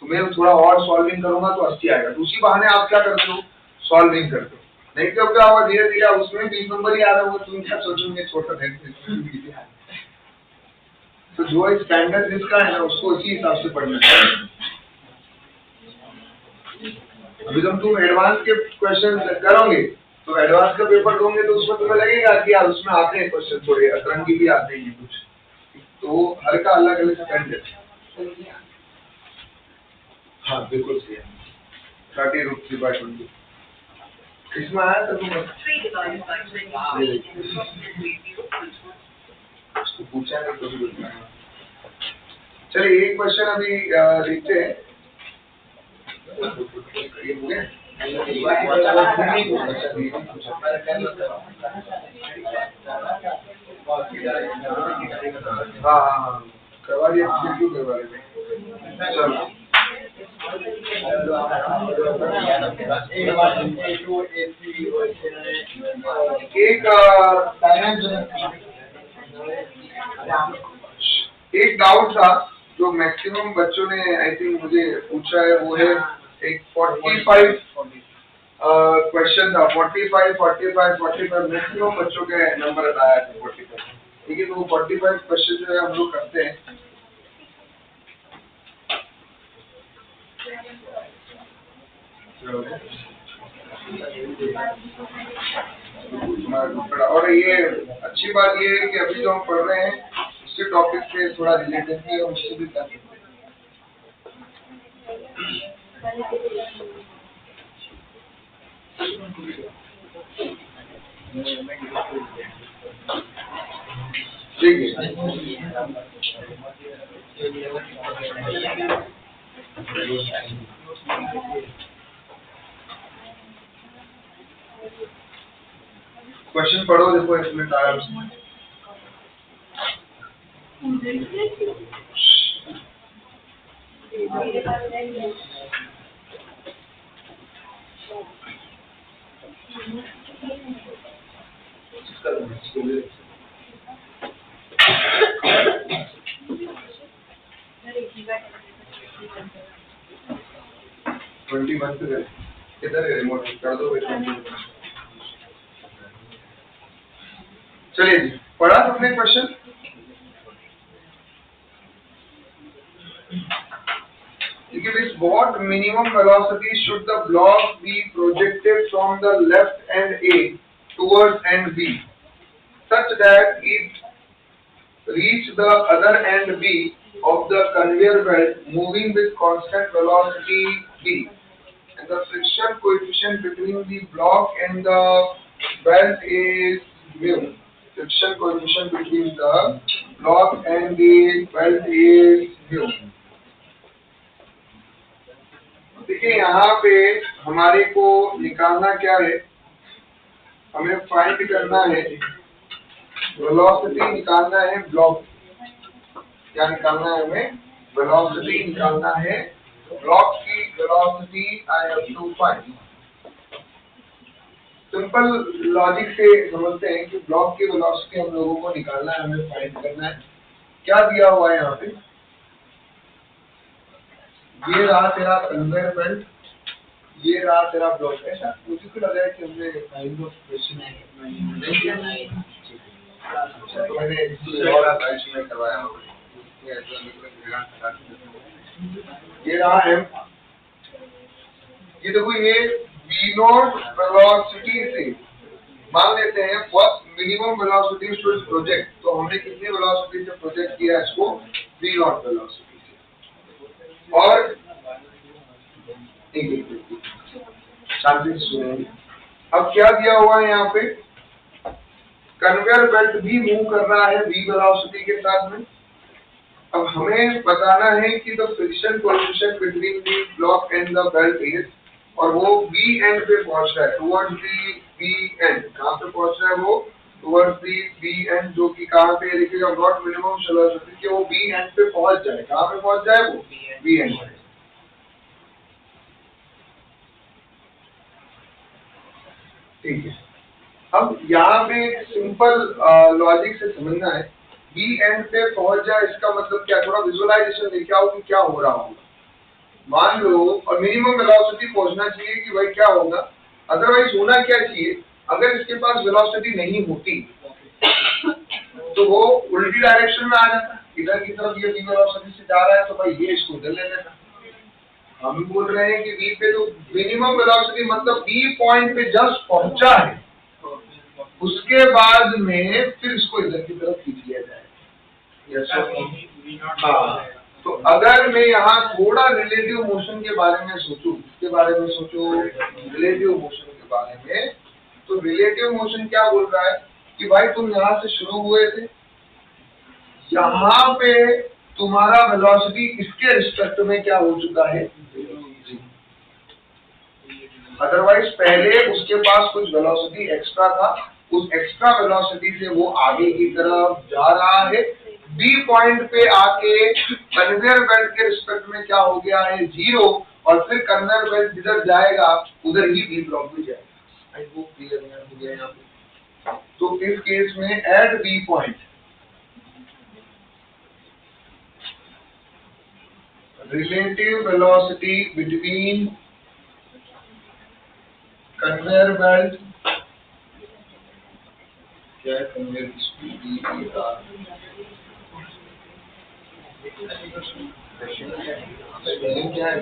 तो मैं थोड़ा और सॉल्विंग करूंगा तो 80 आएगा। तो उसी बहाने आप क्या करते हो, सॉल्विंग करते हो। नहीं तो क्या होगा, धीरे धीरे उसमें 20 नंबर ही आ रहा होगा, तुम क्या सोचोगे छोटा है इसमें भी है। तो जो स्टैंडर्ड जिसका है ना उसको उसी हिसाब से पढ़ना चाहिए। अभी तुम एडवांस के क्वेश्चन करोगे तो एडवांस का पेपर दोगे तो उसमें तुम्हें लगेगा कि यार उसमें आते हैं क्वेश्चन, थोड़े अतरंगी भी आते हैं कुछ, तो हर का अलग अलग स्टैंडर्ड। हाँ बिल्कुल सही है। 30√3/20 इसमें आया था तुम उसको पूछा नहीं तो भी। चलिए एक क्वेश्चन अभी देखते हैं। हाँ करवा दिया, क्यों करवा दिया। चलो एक डाउट था जो मैक्सिमम बच्चों ने आई थिंक मुझे पूछा है, वो है एक 45 क्वेश्चन था। 45 मैक्सिमम बच्चों के नंबर आया था 45। ठीक है, तो वो 45 क्वेश्चन जो है हम लोग करते हैं। और ये अच्छी बात ये है कि अभी जो हम पढ़ रहे हैं उसके टॉपिक से थोड़ा रिलेटेड है, उससे भी कर सकते हैं। ठीक है, क्वेश्चन पढ़ो, देखो इसमें आया उसमें। किधर है रिमोट, कर दो। चलिए जी, पढ़ा तुमने question? What minimum velocity should the block be projected from the left end A towards end B, such that it reach the other end B of the conveyor belt moving with constant velocity B, and the friction coefficient between the block and the belt is mu. Friction coefficient between the block and the belt is mu. देखिए यहाँ पे हमारे को निकालना क्या है, हमें find करना है वेलोसिटी, निकालना है ब्लॉक। क्या निकालना है हमें? वेलोसिटी निकालना है, ब्लॉक की velocity I have to find. Simple logic से समझते हैं कि ब्लॉक की वेलोसिटी हम लोगों को निकालना है, हमें फाइंड करना है। क्या दिया हुआ है यहाँ पे? ये रहा तेरा कन्वेयर बेल्ट, ये रहा तेरा ब्लॉक। ऐसा मुझे तो लगा है कि हमने काइंड ऑफ क्वेश्चन नहीं किया, तो मैंने दूसरे और बैच में करवाया होगा। ये रहा है, ये देखो, ये v0 वेलोसिटी से मान लेते हैं what minimum velocity should project. तो हमने कितनी वेलोसिटी से प्रोजेक्ट किया इसको? v0 वेलोसिटी से। और शांति से सुनेंगे। अब क्या दिया हुआ है यहाँ पे? कन्वेयर बेल्ट भी मूव कर रहा है v वेलोसिटी के साथ में। अब हमें बताना है कि the friction coefficient between the block and the belt is, और वो बी एंड पे पहुंच रहा है, टुवर्ड्स द बी एंड। कहाँ पे पहुंच रहा है वो? टुवर्ड्स द बी एंड, जो कि कहाँ पे लिखेगा? व्हाट मिनिमम वेलोसिटी कि वो बी एंड पे पहुंच जाए। कहाँ पे पहुंच जाए वो? बी एंड पे। ठीक है, अब यहाँ पे सिंपल लॉजिक से समझना है। बी एंड पे पहुंच जाए इसका मतलब क्या? थोड़ा विजुअलाइजेशन देखा हो कि क्या हो रहा होगा। मान लो, और मिनिमम वेलोसिटी पहुंचना चाहिए कि भाई क्या होगा, अदरवाइज होना क्या चाहिए, अगर इसके पास वेलोसिटी नहीं होती तो वो उल्टी डायरेक्शन में आ जाता, इधर की तरफ ये v वेलोसिटी से जा रहा है तो भाई ये इसको इधर ले लेता। हम बोल रहे हैं कि v पे जो मिनिमम वेलोसिटी मतलब v पॉइंट पे जस्ट पहुंचा है, उसके बाद में फिर इसको इधर की तरफ खींच लिया जाए। हाँ, तो अगर मैं यहाँ थोड़ा रिलेटिव मोशन के बारे में सोचूं, किसके बारे में सोचूं, रिलेटिव मोशन के बारे में, तो रिलेटिव मोशन क्या बोल रहा है कि भाई तुम यहाँ से शुरू हुए थे, यहाँ पे तुम्हारा वेलोसिटी इसके रिस्पेक्ट में क्या हो चुका है, अदरवाइज पहले उसके पास कुछ वेलोसिटी एक्स्ट्रा था, उस एक्स्ट्रा वेलोसिटी से वो आगे की तरफ जा रहा है, बी पॉइंट पे आके कन्वेयर बेल्ट के रिस्पेक्ट में क्या हो गया है 0, और फिर कन्वेयर बेल्ट जिधर जाएगा उधर ही बी ब्लॉक में जाएगा। आई होप क्लियर हो गया यहाँ पे। तो इस केस में at B point relative velocity between conveyor belt, क्या है conveyor speed स्पेलिंग क्या है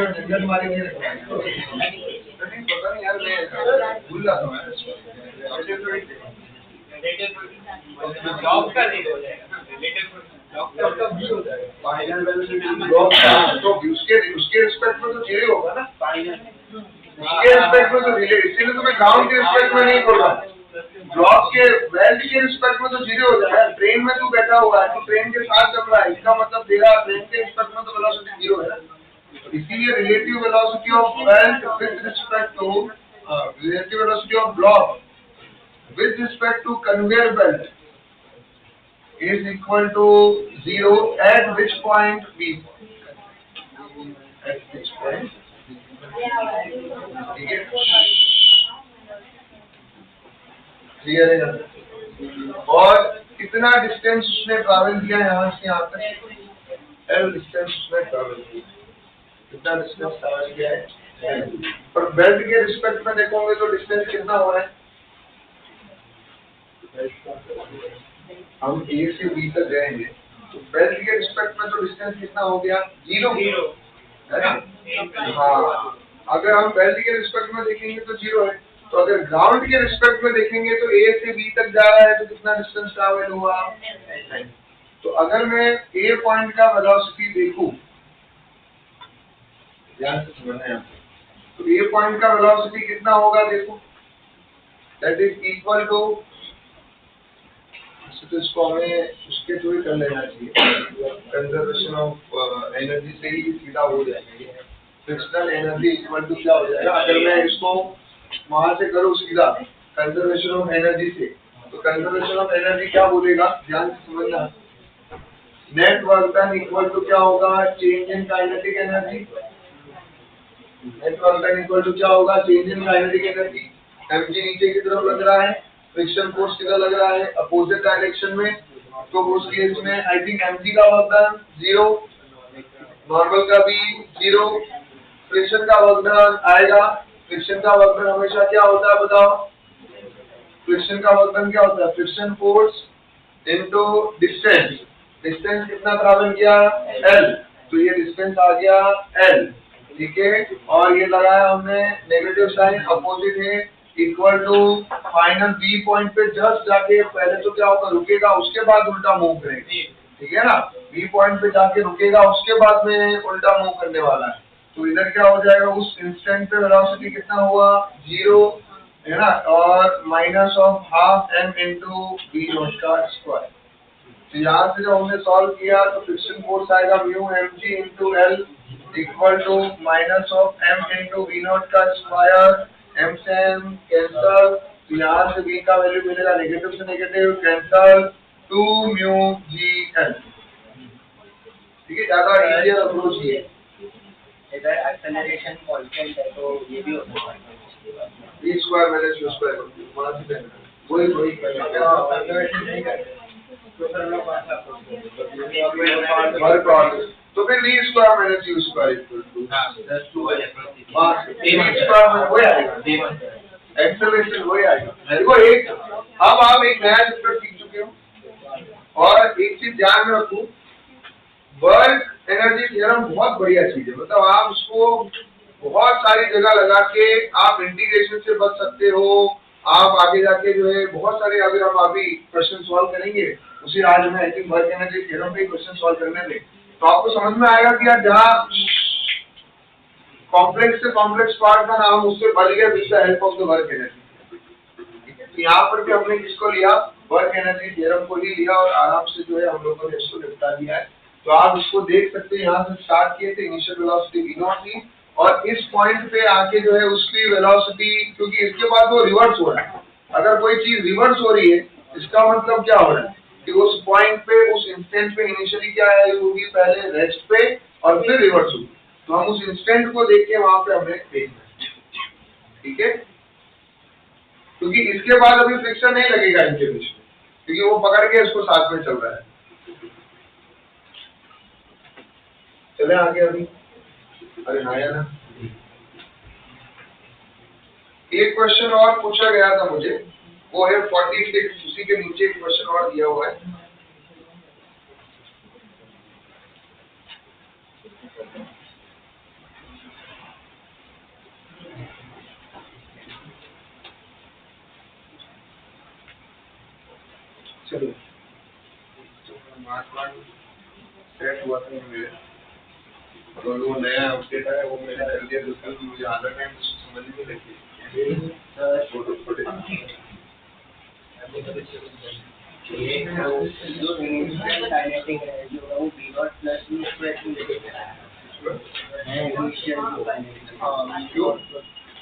जंगल मारे नहीं पता नहीं यार, मैं भूल रहा था जॉब का रेट हो जाएगा, जॉब का भी हो जाएगा, फाइनल वेलोसिटी तो उसके रिस्पेक्ट में तो 0 होगा ना, उसके रिस्पेक्ट में तो रिले, इसीलिए तो मैं ग्राउंड के रिस्पेक्ट में नहीं बोल रहा, ब्लॉक के बेल्ट के रिस्पेक्ट में तो 0 हो जाएगा। ट्रेन में तू बैठा हुआ है तो ट्रेन के साथ चल रहा है, इसका मतलब तेरा ट्रेन के रिस्पेक्ट में तो वेलोसिटी 0 है, इसीलिए relative velocity of belt with respect to relative velocity of block with respect to conveyor belt is equal to 0 at which point V? At which point? ठीक है, क्लियर है ना? और कितना डिस्टेंस उसने ट्रैवल किया यहाँ से यहाँ तक, L डिस्टेंस उसने ट्रैवल किया, कितना डिस्टेंस ट्रैवल किया है, पर बेल्ट के रिस्पेक्ट में देखोगे तो डिस्टेंस कितना हो रहा है, हम A से B तक जाएंगे तो बेल्ट के रिस्पेक्ट में तो डिस्टेंस कितना हो गया 0 है ना, हाँ, अगर हम बेल्ट के रिस्पेक्ट में देखेंगे तो 0 है, तो अगर ग्राउंड के रिस्पेक्ट में देखेंगे तो A से B तक जा रहा है तो कितना डिस्टेंस ट्रैवल हुआ, तो अगर मैं A पॉइंट का वेलोसिटी देखूं, ध्यान से समझना है, तो A पॉइंट का वेलोसिटी कितना होगा देखो, दैट इज इक्वल टू, तो इसको हमें उसके थ्रू ही कर लेना चाहिए, कंजर्वेशन ऑफ एनर्जी से ही सीधा हो जाएगा, फ्रिक्शनल एनर्जी इक्वल टू क्या हो जाएगा, अगर मैं इसको वहां से करूँ सीधा कंजर्वेशन ऑफ एनर्जी से, तो कंजर्वेशन ऑफ एनर्जी क्या बोलेगा, ध्यान से समझना, net work done equal to क्या होगा, change in kinetic energy, net work done equal to क्या होगा, change in kinetic energy, mg नीचे की तरफ लग रहा है, फ्रिक्शन फोर्स किधर लग रहा है, अपोजिट डायरेक्शन में, तो उस केस में आई थिंक mg का वर्क डन 0, नॉर्मल का भी 0, फ्रिक्शन का वर्क डन आएगा, फ्रिक्शन का वर्क डन हमेशा क्या होता है बताओ, फ्रिक्शन का वर्क डन क्या होता है, friction force into distance, distance कितना ट्रैवल किया L, तो ये डिस्टेंस आ गया L, ठीक है, और ये लगाया हमने नेगेटिव साइन, अपोजिट है, equal to final B point पे जस्ट जाके पहले तो क्या होगा रुकेगा, उसके बाद उल्टा मूव करेगा, ठीक है ना, बी पॉइंट पे जाके रुकेगा उसके बाद में उल्टा मूव करने वाला है, तो इधर क्या हो जाएगा, उस इंस्टेंट पे वेलोसिटी कितना हुआ 0 है ना, और minus of half m into B naught का स्क्वायर, तो यहाँ से जब हमने सॉल्व किया तो फ्रिक्शन फोर्स आएगा mu mg into L equal to minus of m into v naught का स्क्वायर, m से m कैंसल, तो यहाँ से v का वैल्यू मिलेगा नेगेटिव से negative cancel 2 mu g L, ठीक है, ज्यादा इजियर अप्रोच ये, इधर एक्सेलरेशन कांस्टेंट है तो ये भी होता है v square minus u square वहां से वही कंजर्वेशन नहीं करते तो सर लोग हर प्रोसेस तो फिर v square minus u square equal to v square में वही आएगा, एक्सेलरेशन वही आएगा। देखो एक अब आप एक नया चैप्टर सीख चुके हो और एक चीज ध्यान में रखो, वर्क एनर्जी थ्योरम बहुत बढ़िया चीज है, मतलब आप उसको बहुत सारी जगह लगा के आप इंटीग्रेशन से बच सकते हो, आप आगे जाके जो है बहुत सारे, अगर हम अभी क्वेश्चन सॉल्व करेंगे उसी आज में I think work energy theorem पे क्वेश्चन सॉल्व करने में तो आपको समझ में आएगा कि यार जहाँ कॉम्प्लेक्स से कॉम्प्लेक्स पार्ट का नाम उससे बच गया with the help of the work energy. तो यहाँ पर भी हमने किसको लिया, वर्क एनर्जी थ्योरम को ही लिया और आराम से जो है हम लोगों ने इसको निपटा दिया है। तो आप इसको देख सकते हैं, यहाँ से स्टार्ट किए थे, इनिशियल वेलोसिटी v0 थी और इस पॉइंट पे आके जो है उसकी वेलोसिटी, क्योंकि इसके बाद वो रिवर्स हो रहा है, अगर कोई चीज रिवर्स हो रही है इसका मतलब क्या हो रहा है कि उस पॉइंट पे उस इंस्टेंट पे इनिशियली क्या है होगी, पहले रेस्ट पे और फिर रिवर्स होगी। तो हम उस इंस्टेंट को देख के वहां पे हमें देखना है, ठीक है, क्योंकि इसके बाद अभी फ्रिक्शन नहीं लगेगा इनके बीच में, क्योंकि वो पकड़ के इसको साथ में चल रहा है। चले आगे अभी, अरे आया ना, एक क्वेश्चन और पूछा गया था मुझे, वो है 46, उसी के नीचे एक क्वेश्चन और दिया हुआ है। चलो सेट हुआ था मेरे, और वो नया अपडेट आया वो मैंने कर दिया, तो कल मुझे आधा टाइम समझ नहीं लगी फोटो छोटे जो इनिशियल काइनेटिक है जो वो v0 प्लस v स्क्वायर की लेके है इनिशियल काइनेटिक, क्यों,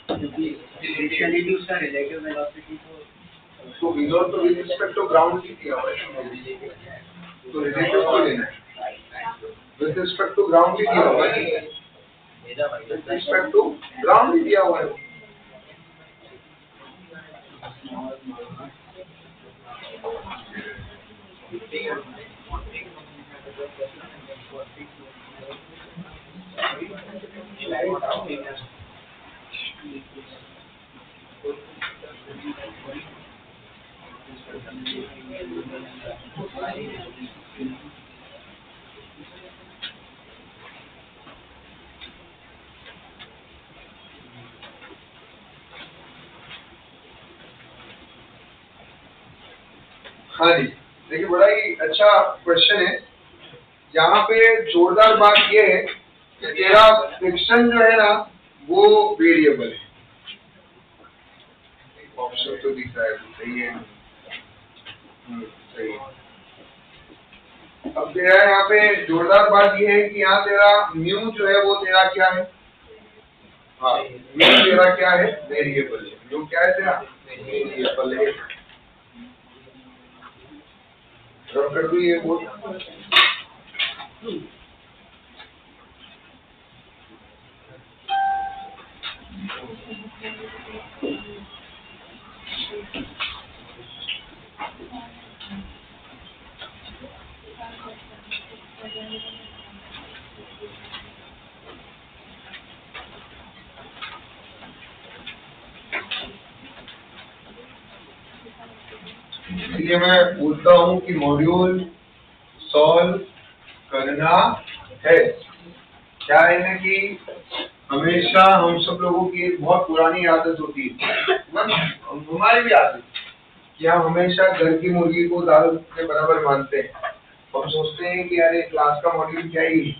क्योंकि इनिशियली भी उसका रिलेटिव वेलोसिटी तो v0 तो विद रिस्पेक्ट टू ग्राउंड की किया हुआ है, तो रिलेटिव को लेना है, विद रिस्पेक्ट टू ग्राउंड की किया हुआ है, विद रिस्पेक्ट टू ग्राउंड भी दिया हुआ है। हाँ जी, देखिए बड़ा ही अच्छा क्वेश्चन है। यहाँ पे जोरदार बात ये है कि तेरा फ्रिक्शन जो है ना वो वेरिएबल है, ऑप्शन तो दिख रहा है, सही है, सही है। अब तेरा यहाँ पे जोरदार बात ये है कि यहाँ तेरा म्यू जो है वो तेरा क्या है, हाँ म्यू तेरा क्या है, वेरिएबल है, म्यू क्या है तेरा वेरिएबल है। कर दू ये बोल, इसलिए मैं बोलता हूँ कि मॉड्यूल सॉल्व करना है। क्या है ना कि हमेशा हम सब लोगों की एक बहुत पुरानी आदत होती है, हमारी भी आदत, कि हम हमेशा घर की मुर्गी को दाल के बराबर मानते हैं। हम सोचते हैं कि यार क्लास का मॉड्यूल क्या ही,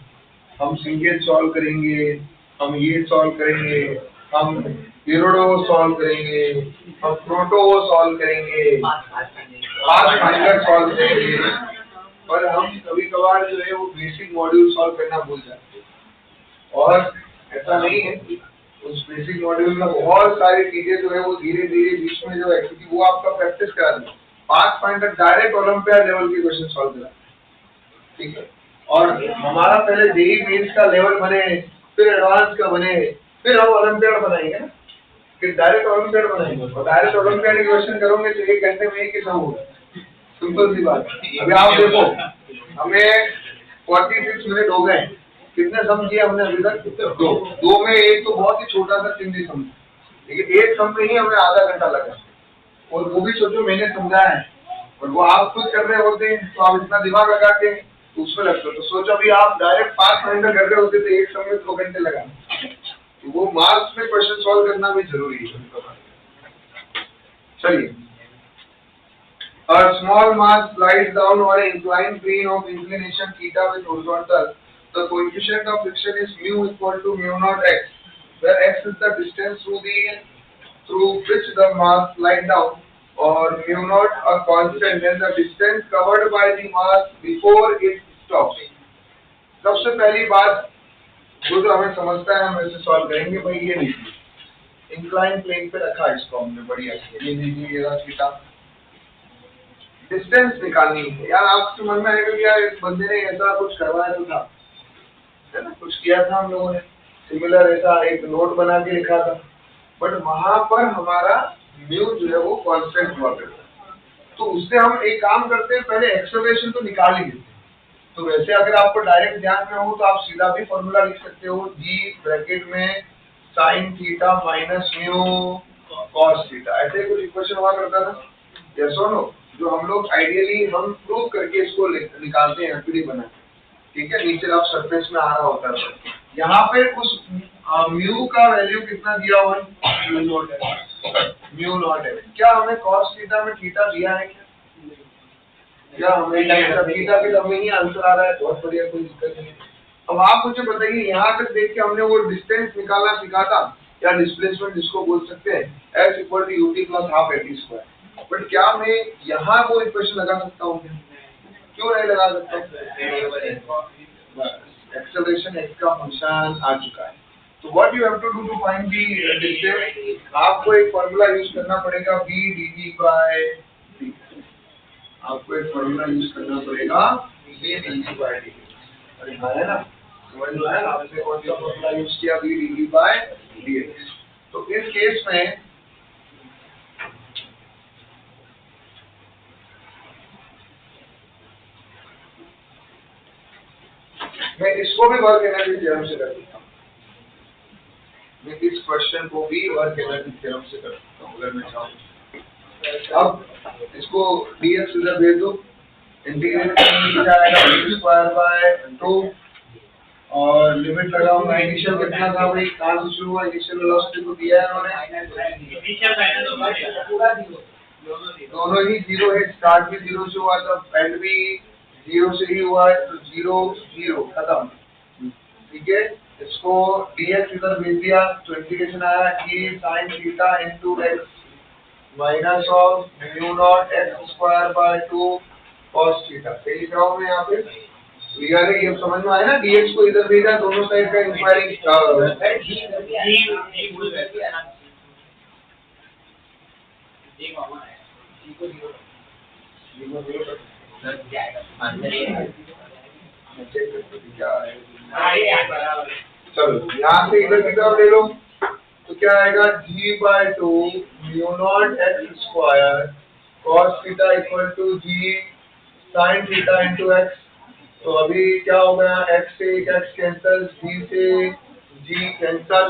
हम सिंगल सॉल्व करेंगे, हम ये सॉल्व करेंगे, हम यूरोडो सॉल्व करेंगे, हम प्रोटो सॉल्व करेंगे, पाथ फाइंडर सॉल्व करेंगे, पर हम कभी कभार जो है वो बेसिक मॉड्यूल सॉल्व करना भूल जाते हैं। और ऐसा नहीं है, उस बेसिक मॉड्यूल में बहुत सारी चीजें जो है वो धीरे धीरे बीच में जो है, क्योंकि वो आपका प्रैक्टिस करा दें। Path finder direct olympiad level के क्वेश्चन सॉल्व करा, ठीक है, और हमारा पहले जेईई मेंस का लेवल बने, फिर एडवांस का बने, फिर हम ओलंपियाड बनाएंगे ना। कि डायरेक्ट ओलंपियाड बनाएंगे और डायरेक्ट ओलंपियाड क्वेश्चन करोगे तो 1 घंटे में ही कितना होगा? सिंपल सी बात। अभी आप देखो हमें 46 मिनट हो गए, कितने सम किए हमने अभी तक? दो में एक तो बहुत ही छोटा सा सिंधी सम, लेकिन एक सम में ही हमें आधा घंटा लगा और वो भी सोचो मैंने समझाया है और वो आप खुद कर रहे होते हैं तो आप इतना दिमाग लगा के तो उसमें लगते हो। तो सोचो अभी आप डायरेक्ट 5 घंटे कर रहे होते तो एक सम में 2 घंटे लगा। तो वो मार्क्स में क्वेश्चन सॉल्व करना भी जरूरी है। चलिए, a small mass slides down on an inclined plane of inclination theta with horizontal. The coefficient of friction is mu equal to mu naught x, where x is the distance through which the mass slide down, or mu naught a constant, then the distance covered by the mass before it stops. सबसे पहली बात जो तो हमें समझता है हम ऐसे सॉल्व करेंगे भाई। ये लीजिए इंक्लाइन प्लेन पे रखा है इसको हमने, बढ़िया ये लीजिए ये थीटा, डिस्टेंस निकालनी है। यार आपके मन में आएगा कि यार इस बंदे ने ऐसा कुछ करवाया तो था, है ना, कुछ किया था हम लोगों ने सिमिलर, ऐसा एक नोट बना के लिखा था, बट वहां पर हमारा म्यू जो है वो कांस्टेंट हुआ करता है। तो उससे हम एक काम करते हैं, पहले एक्सेलरेशन तो निकाल ही लेते हैं। तो वैसे अगर आपको डायरेक्ट ध्यान में हो तो आप सीधा भी फॉर्मूला लिख सकते हो, जी ब्रैकेट में sine theta minus mu cos theta, ऐसे कुछ इक्वेशन हुआ करता था, यस और नो, जो हम लोग आइडियली हम प्रूव करके इसको निकालते हैं एफडी बना के, ठीक है, नीचे आप सरफेस में आ रहा होता है। यहाँ पे उस म्यू का वैल्यू कितना दिया हुआ है? म्यू नॉट है। क्या हमें कॉस थीटा में थीटा दिया है क्या हमें थीटा के हमें ही आंसर आ रहा है, बहुत बढ़िया, कोई दिक्कत नहीं। अब आप मुझे बताइए, यहाँ तक देख के हमने वो डिस्टेंस निकालना सीखा था या डिस्प्लेसमेंट जिसको बोल सकते हैं, s equal to ut plus half at square, but क्या मैं यहाँ वो इक्वेशन लगा सकता हूँ? क्यों नहीं लगा सकता? एक्सेलरेशन x का फंक्शन आ चुका है। तो what you have to do to find the distance, आपको एक फॉर्मूला यूज करना पड़ेगा, v dv बाय dt। आपको एक फॉर्मूला यूज करना पड़ेगा, v dv बाय dt। अरे हाँ है ना, समझ में आया? आपने कौन सा फॉर्मूला यूज किया? v dv by dx। तो इस केस में मैं इसको भी वर्क एनर्जी थ्योरम से कर सकता हूँ, मैं इस क्वेश्चन को भी वर्क एनर्जी थ्योरम से कर सकता हूँ अगर मैं चाहूँ। अब इसको dx इधर भेज दो, इंटीग्रेट करने क्या आएगा, v स्क्वायर बाय 2 और लिमिट लगाऊंगा। इनिशियल कितना था भाई, कहाँ से शुरू हुआ? इनिशियल वेलोसिटी को दिया है उन्होंने, दोनों ही जीरो है, स्टार्ट भी जीरो से हुआ था, एंड भी जीरो से ही हुआ है, तो जीरो जीरो खत्म, ठीक है। इसको dx इधर भेज दिया तो इंटीग्रेशन आया कि sine theta into x minus of mu naught x square by 2 cos theta. सही लिख रहा हूँ मैं यहाँ पे, क्लियर है? ये समझ में आया ना? dx को इधर भेजा, दोनों साइड का इंक्वायरी चलो यहाँ से इधर की तरफ ले लो, तो क्या आएगा, g by 2 mu naught x square cos theta equal to g sine theta into x। तो अभी क्या हो गया, x से x कैंसल, g से g cancel,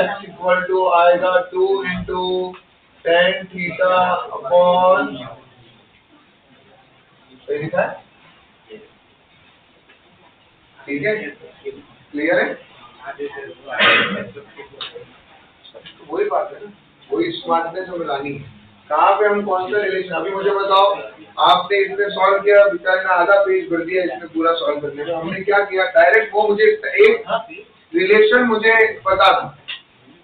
x equal to आएगा 2 इंटू tan थीटा अपॉन, सही लिखा है? ठीक है, क्लियर है? तो वही बात है ना, वही स्मार्टनेस हमें लानी है। कहाँ पे हम कौन सा रिलेशन, अभी मुझे बताओ, आपने इसने सॉल्व किया, बेचारे ने आधा पेज भर दिया इसने पूरा सॉल्व करने में, हमने क्या किया, डायरेक्ट वो मुझे एक रिलेशन मुझे पता था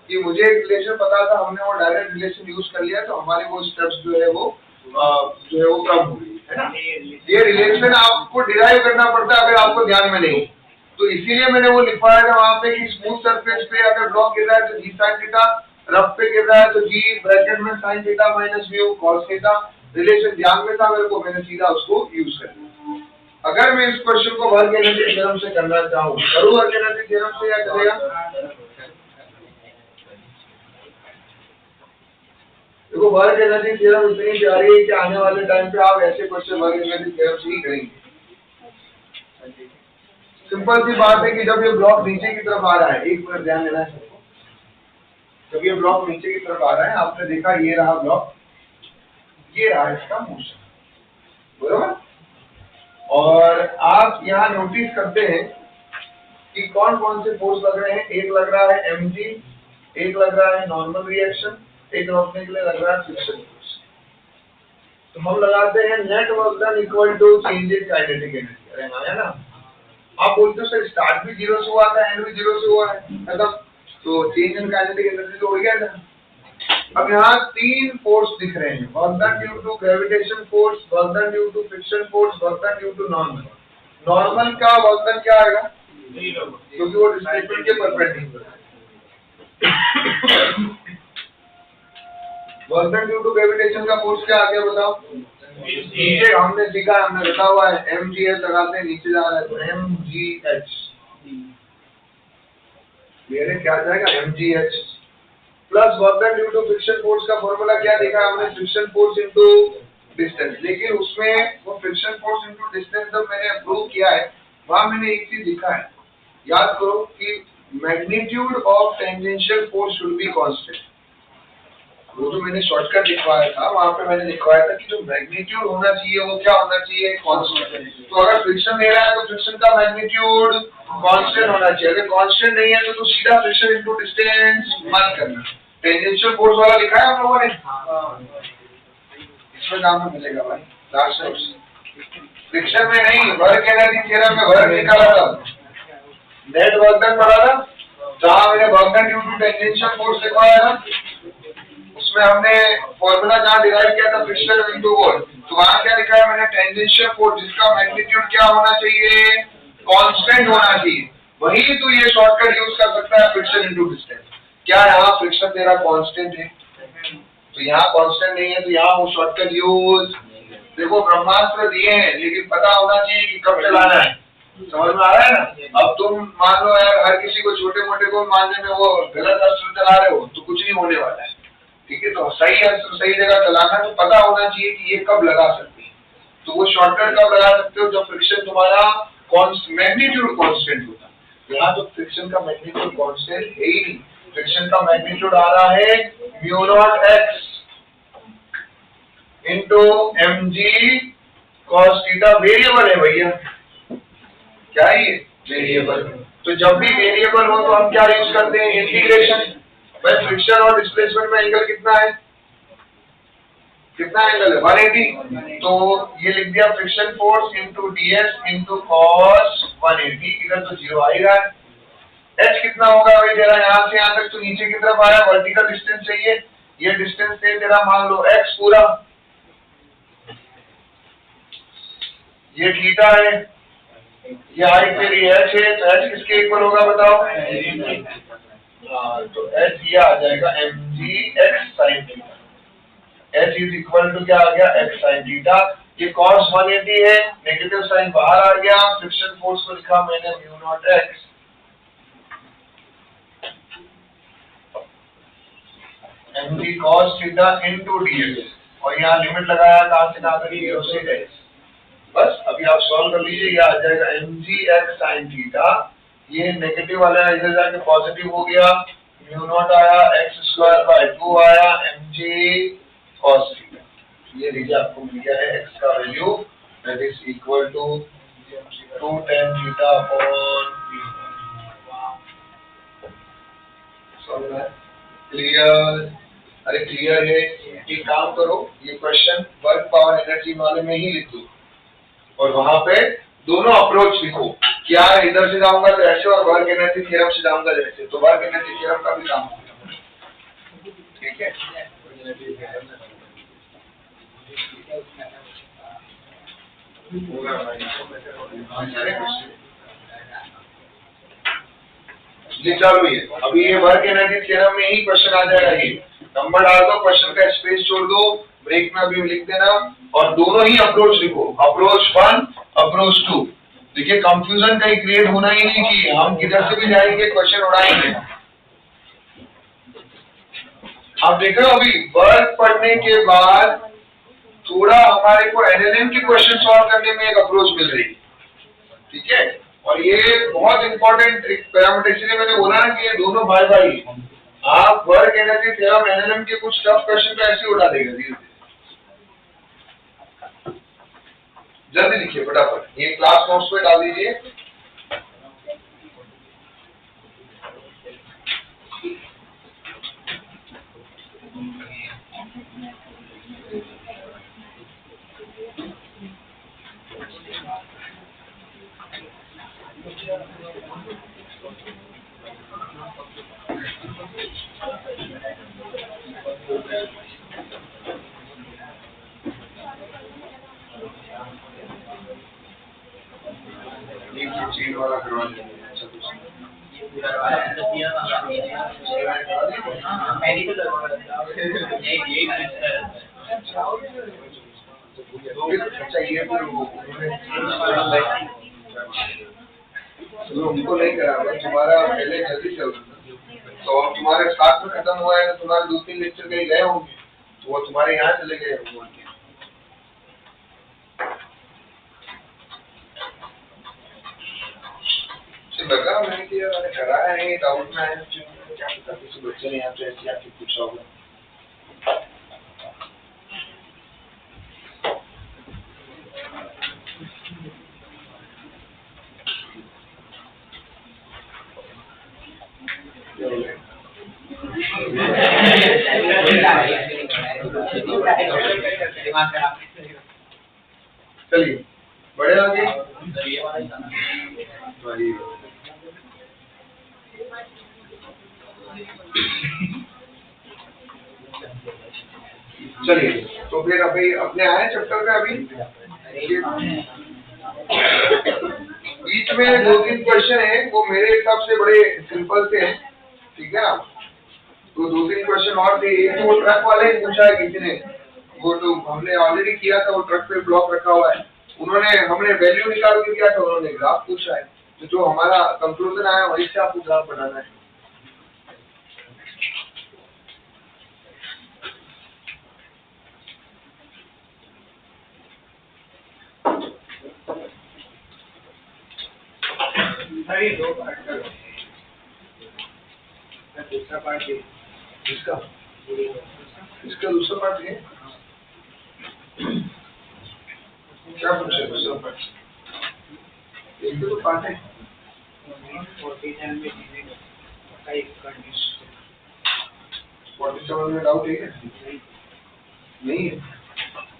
कि मुझे एक रिलेशन पता था, हमने वो डायरेक्ट रिलेशन यूज कर लिया, तो हमारे वो स्टेप्स जो है वो कम हो गई, है ना। ये रिलेशन आपको डिराइव करना पड़ता है अगर आपको ध्यान में नहीं, तो इसीलिए मैंने वो लिखवाया था वहाँ पे कि स्मूथ सरफेस पे अगर ब्लॉक गिर रहा है तो जी साइन थीटा, रफ पे गिर रहा है तो जी ब्रैकेट में sine theta minus mu cos theta. Relation ध्यान में था मेरे को, मैंने सीधा उसको यूज कर लिया। अगर मैं इस क्वेश्चन को वर्क एनर्जी थ्योरम से करना चाहूँ, करूँ वर्क एनर्जी थ्योरम से या चलेगा? तो वर्क एनर्जी थ्योरम इतनी प्यारी है कि आने वाले टाइम पे आप ऐसे क्वेश्चन वर्क एनर्जी थ्योरम से ही करेंगे। सिंपल सी बात है कि जब ये ब्लॉक नीचे की तरफ आ रहा है, एक मिनट ध्यान देना है सबको, जब ये ब्लॉक नीचे की तरफ आ रहा है, आपने देखा ये रहा ब्लॉक, ये रहा इसका मोशन, बरोबर। और आप यहाँ नोटिस करते हैं कि कौन कौन से फोर्स लग रहे हैं। एक लग रहा है mg, एक लग रहा है नॉर्मल रिएक्शन, एक रोकने के लिए लग रहा है फ्रिक्शन फोर्स। तो हम लगाते हैं net work done equal to change in kinetic energy. अरे हाँ, है ना। आप बोलते हो सर स्टार्ट भी 0 से हुआ था, एंड भी 0 से हुआ है, मतलब तो चेंज इन काइनेटिक एनर्जी तो हो गया ना। अब यहाँ 3 फोर्स दिख रहे हैं, work done due to gravitation force, work done due to friction force, work done due to normal. Normal का वर्क डन क्या आएगा? 0, क्योंकि वो डिस्प्लेसमेंट के परपेंडिकुलर है। Work done due to gravitation का फोर्स क्या आ गया बताओ? नीचे हमने सीखा, हमने लिखा हुआ है mgh लगाते हैं, नीचे जा रहा है तो mgh, मेरे क्या जाएगा mgh plus work done due to friction force का फॉर्मूला क्या देखा हमने? Friction force into distance. लेकिन उसमें वो फ्रिक्शन फोर्स इनटू डिस्टेंस जब मैंने प्रूव किया है, वहां मैंने एक चीज लिखा है, याद करो कि magnitude of tangential force should be constant. वो जो मैंने शॉर्टकट लिखवाया था, वहां पे मैंने लिखवाया था कि जो मैग्नीट्यूड होना चाहिए वो क्या होना चाहिए? कांस्टेंट। तो अगर फ्रिक्शन ले रहा है तो फ्रिक्शन का मैग्नीट्यूड कांस्टेंट होना चाहिए। अगर कांस्टेंट नहीं है तो सीधा फ्रिक्शन इनटू डिस्टेंस मत करना। टेंजेंशियल फोर्स वाला लिखा है हम लोगों ने, इसमें काम में मिलेगा भाई। लास्ट फ्रिक्शन में नहीं, वर्क एनर्जी थ्योरम में वर्क निकाला था, नेट वर्क डन पढ़ा था, जहां मैंने work done due to tangential force लिखवाया था, उसमें हमने फॉर्मूला जहां डिराइव किया था फ्रिक्शन इनटू वॉल, तो वहां क्या लिखा है मैंने? टेंजेंशियल फोर्स जिसका मैग्नीट्यूड क्या होना चाहिए? कांस्टेंट होना चाहिए। वही तो ये शॉर्टकट यूज कर सकता है, फ्रिक्शन इनटू डिस्टेंस। क्या यहाँ फ्रिक्शन तेरा कांस्टेंट है? तो यहाँ कांस्टेंट नहीं है, तो यहाँ वो शॉर्टकट यूज। देखो ब्रह्मास्त्र दिए हैं, लेकिन पता होना चाहिए कि कब चलाना है। समझ में आ रहा है ना? अब तुम मान लो यार हर किसी को छोटे मोटे को मानने में वो गलत अस्त्र चला रहे हो तो कुछ नहीं होने वाला है, ठीक है। तो सही अस्त्र सही जगह चलाना, तो पता होना चाहिए कि ये कब लगा सकते हैं। तो वो शॉर्टकट कब लगा सकते हो? जब फ्रिक्शन तुम्हारा मैग्नीट्यूड कांस्टेंट होता है। यहाँ तो फ्रिक्शन का मैग्नीट्यूड कांस्टेंट है ही नहीं, फ्रिक्शन का मैग्नीट्यूड आ रहा है μ0x into mg cos theta. Variable है भैया, क्या है ये? वेरिएबल। तो जब भी वेरिएबल हो तो हम क्या यूज करते हैं? इंटीग्रेशन। भाई फ्रिक्शन और डिस्प्लेसमेंट में एंगल कितना है? कितना एंगल है? 180। तो ये लिख दिया friction force into ds into cos 180। इधर तो 0 आ ही रहा है। h कितना होगा भाई तेरा? यहाँ से यहाँ तक तो नीचे की तरफ आया, वर्टिकल डिस्टेंस चाहिए, ये डिस्टेंस है तेरा मान लो x पूरा, ये थीटा है, ये हाइट तेरी h है, तो h किसके इक्वल होगा बताओ? तो h ये आ जाएगा mg x sin थीटा। h इज इक्वल टू क्या आ गया? x sin थीटा। ये cos 180 है, नेगेटिव साइन बाहर आ गया, फ्रिक्शन फोर्स को लिखा मैंने μ0x mg cos theta into dx, और यहाँ लिमिट लगाया कहां से कहां तक? 0 से x। बस अभी आप सॉल्व कर लीजिए, ये आ जाएगा mg x sin थीटा, ये नेगेटिव वाला इधर जाके पॉजिटिव हो गया, μ0 आया, x²/2 आया, mg cos थीटा। ये लीजिए आपको मिल गया है x का value, that is equal to 2 tan theta upon μ0। Clear? अरे क्लियर है? एक काम करो, ये क्वेश्चन वर्क पावर एनर्जी वाले में ही लिख दो और वहां पे दोनों अप्रोच लिखो। क्या इधर से जाऊंगा तो ऐसे, और वर्क एनर्जी थ्योरम से जाऊंगा जैसे, तो वर्क एनर्जी थ्योरम का भी काम होगा, ठीक है। ये चालू है अभी, ये वर्क एनर्जी थ्योरम में ही क्वेश्चन आ जाएगा। ये नंबर डाल दो, क्वेश्चन का स्पेस छोड़ दो, ब्रेक में अभी लिख देना, और दोनों ही अप्रोच लिखो, अप्रोच 1 अप्रोच 2। देखिए कंफ्यूजन कहीं क्रिएट होना ही नहीं चाहिए, हम किधर से भी जाएंगे क्वेश्चन उड़ाएंगे। अब देख रहे हो अभी वर्क पढ़ने के बाद थोड़ा हमारे को एनएलएम के क्वेश्चन सॉल्व करने में एक अप्रोच मिल रही है, ठीक है। और ये बहुत इंपॉर्टेंट पैरामीटर, इसलिए मैंने बोला ना कि ये दोनों भाई भाई, आप वर्क एनर्जी थ्योरम एनएलएम के कुछ टफ क्वेश्चन तो ऐसे उड़ा देगा धीरे धीरे। जल्दी लिखिए फटाफट, ये क्लास नोट्स पे डाल दीजिए। चेन वाला करवा दीजिए, अच्छा कुछ अच्छा ये फिर उनको नहीं करा, तुम्हारा पहले जल्दी चल रहा था तो अब तुम्हारे साथ में खत्म हुआ है, तुम्हारे 2-3 लेक्चर कहीं गए होंगे तो वो तुम्हारे यहाँ चले गए होंगे। लगा मैंने कि यार मैंने कराया है, डाउट में आया, क्या पता किसी बच्चे ने यहाँ पे ऐसे आके पूछा होगा। चलिए बड़े आगे चलिए, तो फिर अभी अपने आए चैप्टर में अभी बीच में 2-3 क्वेश्चन है, वो मेरे हिसाब से बड़े सिंपल से हैं, ठीक है ना। तो 2-3 क्वेश्चन और थे, एक तो वो ट्रक वाले पूछा है किसी ने, वो तो हमने ऑलरेडी किया था, वो ट्रक पे ब्लॉक रखा हुआ है, उन्होंने हमने वैल्यू निकाल के दिया था, उन्होंने ग्राफ पूछा है, तो जो हमारा कंक्लूजन आया वही से आपको ग्राफ बनाना है। दो पार्ट का दूसरा पार्ट इसका दूसरा पार्ट है क्या पूछे दूसरा पार्ट? एक तो पार्ट है 47 में डाउट है नहीं है,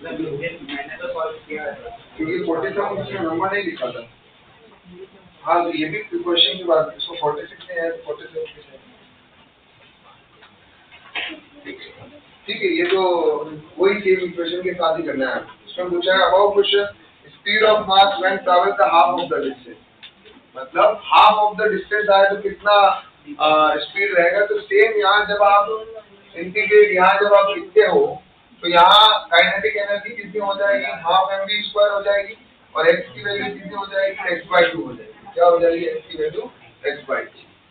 मैंने तो सॉल्व किया क्योंकि 47 उसमें नंबर नहीं लिखा था। हाँ तो ये भी क्वेश्चन की बात है, इसको 46 में है तो 47 में है, ठीक है। ये तो वही सेम इक्वेशन के साथ ही करना है। इसमें पूछा है about question speed of mass when travel the half of the distance, मतलब हाफ ऑफ द डिस्टेंस आए तो कितना स्पीड रहेगा। तो सेम यहाँ जब आप इंटीग्रेट, यहाँ जब आप लिखते हो तो यहाँ काइनेटिक एनर्जी कितनी हो जाएगी, हाफ mv² हो जाएगी, और x की वैल्यू कितनी हो जाएगी, x/2 हो जाएगी। क्या हो जाएगी x की वैल्यू x/2,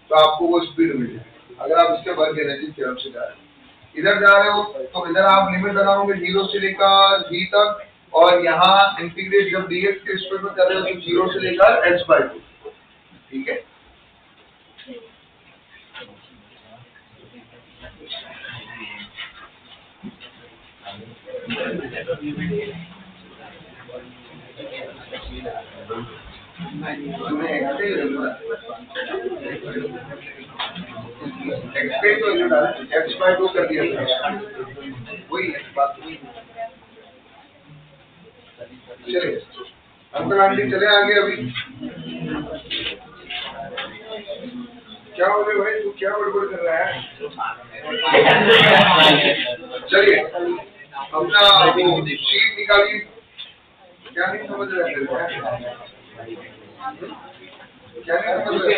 तो आपको वो स्पीड मिल जाएगी अगर आप इसके वर्क एनर्जी थ्योरम से जा रहे हो। इधर जा रहे हो तो इधर आप लिमिट लगाओगे 0 से लेकर v तक, और यहाँ इंटीग्रेट जब dx के स्पीड में कर रहे हो तो 0 से लेकर h/2, ठीक है। एक्सपेक्ट तो इधर डाला h/2 कर दिया था, वही है बात। चलिए अंकल आंटी चले आगे। अभी क्या हो रहे भाई, तू क्या गड़बड़ कर रहा है? चलिए अपना वो शीट निकालिए, क्या नहीं समझ रहे थे, क्या नहीं समझ रहे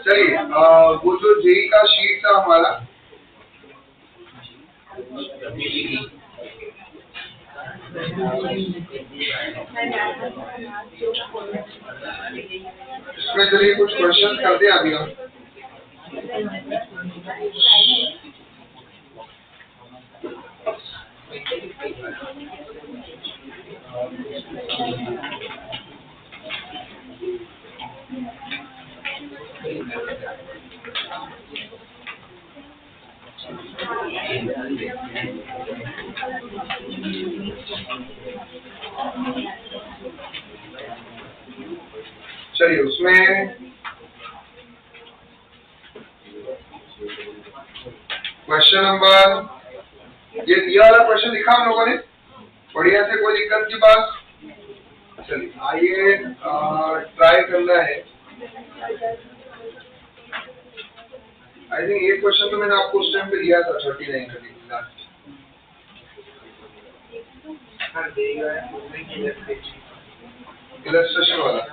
चलिए वो जो जेई का शीट था हमारा, इसमें चलिए कुछ क्वेश्चन करते हैं अभी हम। चलिए उसमें क्वेश्चन नंबर, ये वाला क्वेश्चन लिखा हम लोगों ने बढ़िया से, कोई दिक्कत की बात? चलिए आइए ट्राई करना है। आई थिंक ये क्वेश्चन तो मैंने आपको उस टाइम पे दिया था 39 का लास्ट। इलस्ट्रेशन वाला,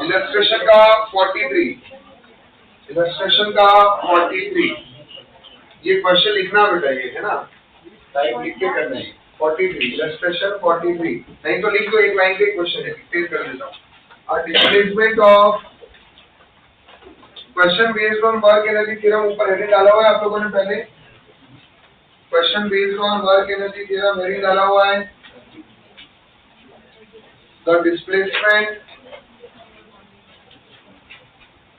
इलस्ट्रेशन का 43, इलस्ट्रेशन का 43, ये क्वेश्चन लिखना बेटा, ये है ना, टाइप लिख के करना है। 43 इलस्ट्रेशन 43, नहीं तो लिख दो, एक लाइन के क्वेश्चन है, डिटेल कर देता हूँ। Displacement of question based on work energy theorem, ऊपर हेडिंग डाला हुआ है आप लोगों ने पहले। Question based on work energy theorem heading डाला हुआ है। The displacement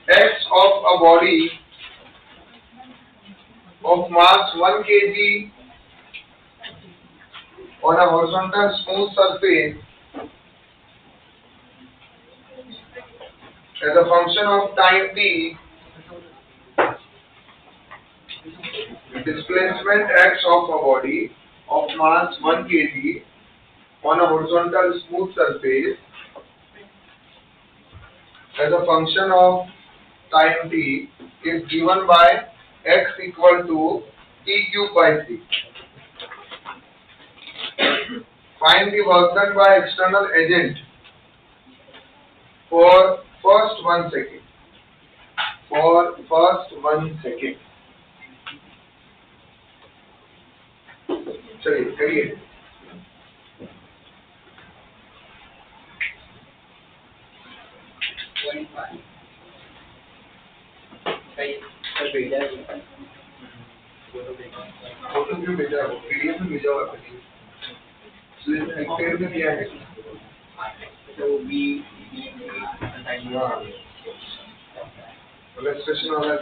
x of a body of mass 1 kg on a horizontal smooth surface as a function of time t, displacement x of a body of mass 1 kg on a horizontal smooth surface as a function of time t is given by x equal to t cube by 3. Find the work done by external agent for first 1 second. For first 1 second. चलिए करिए। Photo क्यों भेजा है? PDF में भेजा हुआ है, में दिया है तो भी इलस्ट्रेशन वाला है।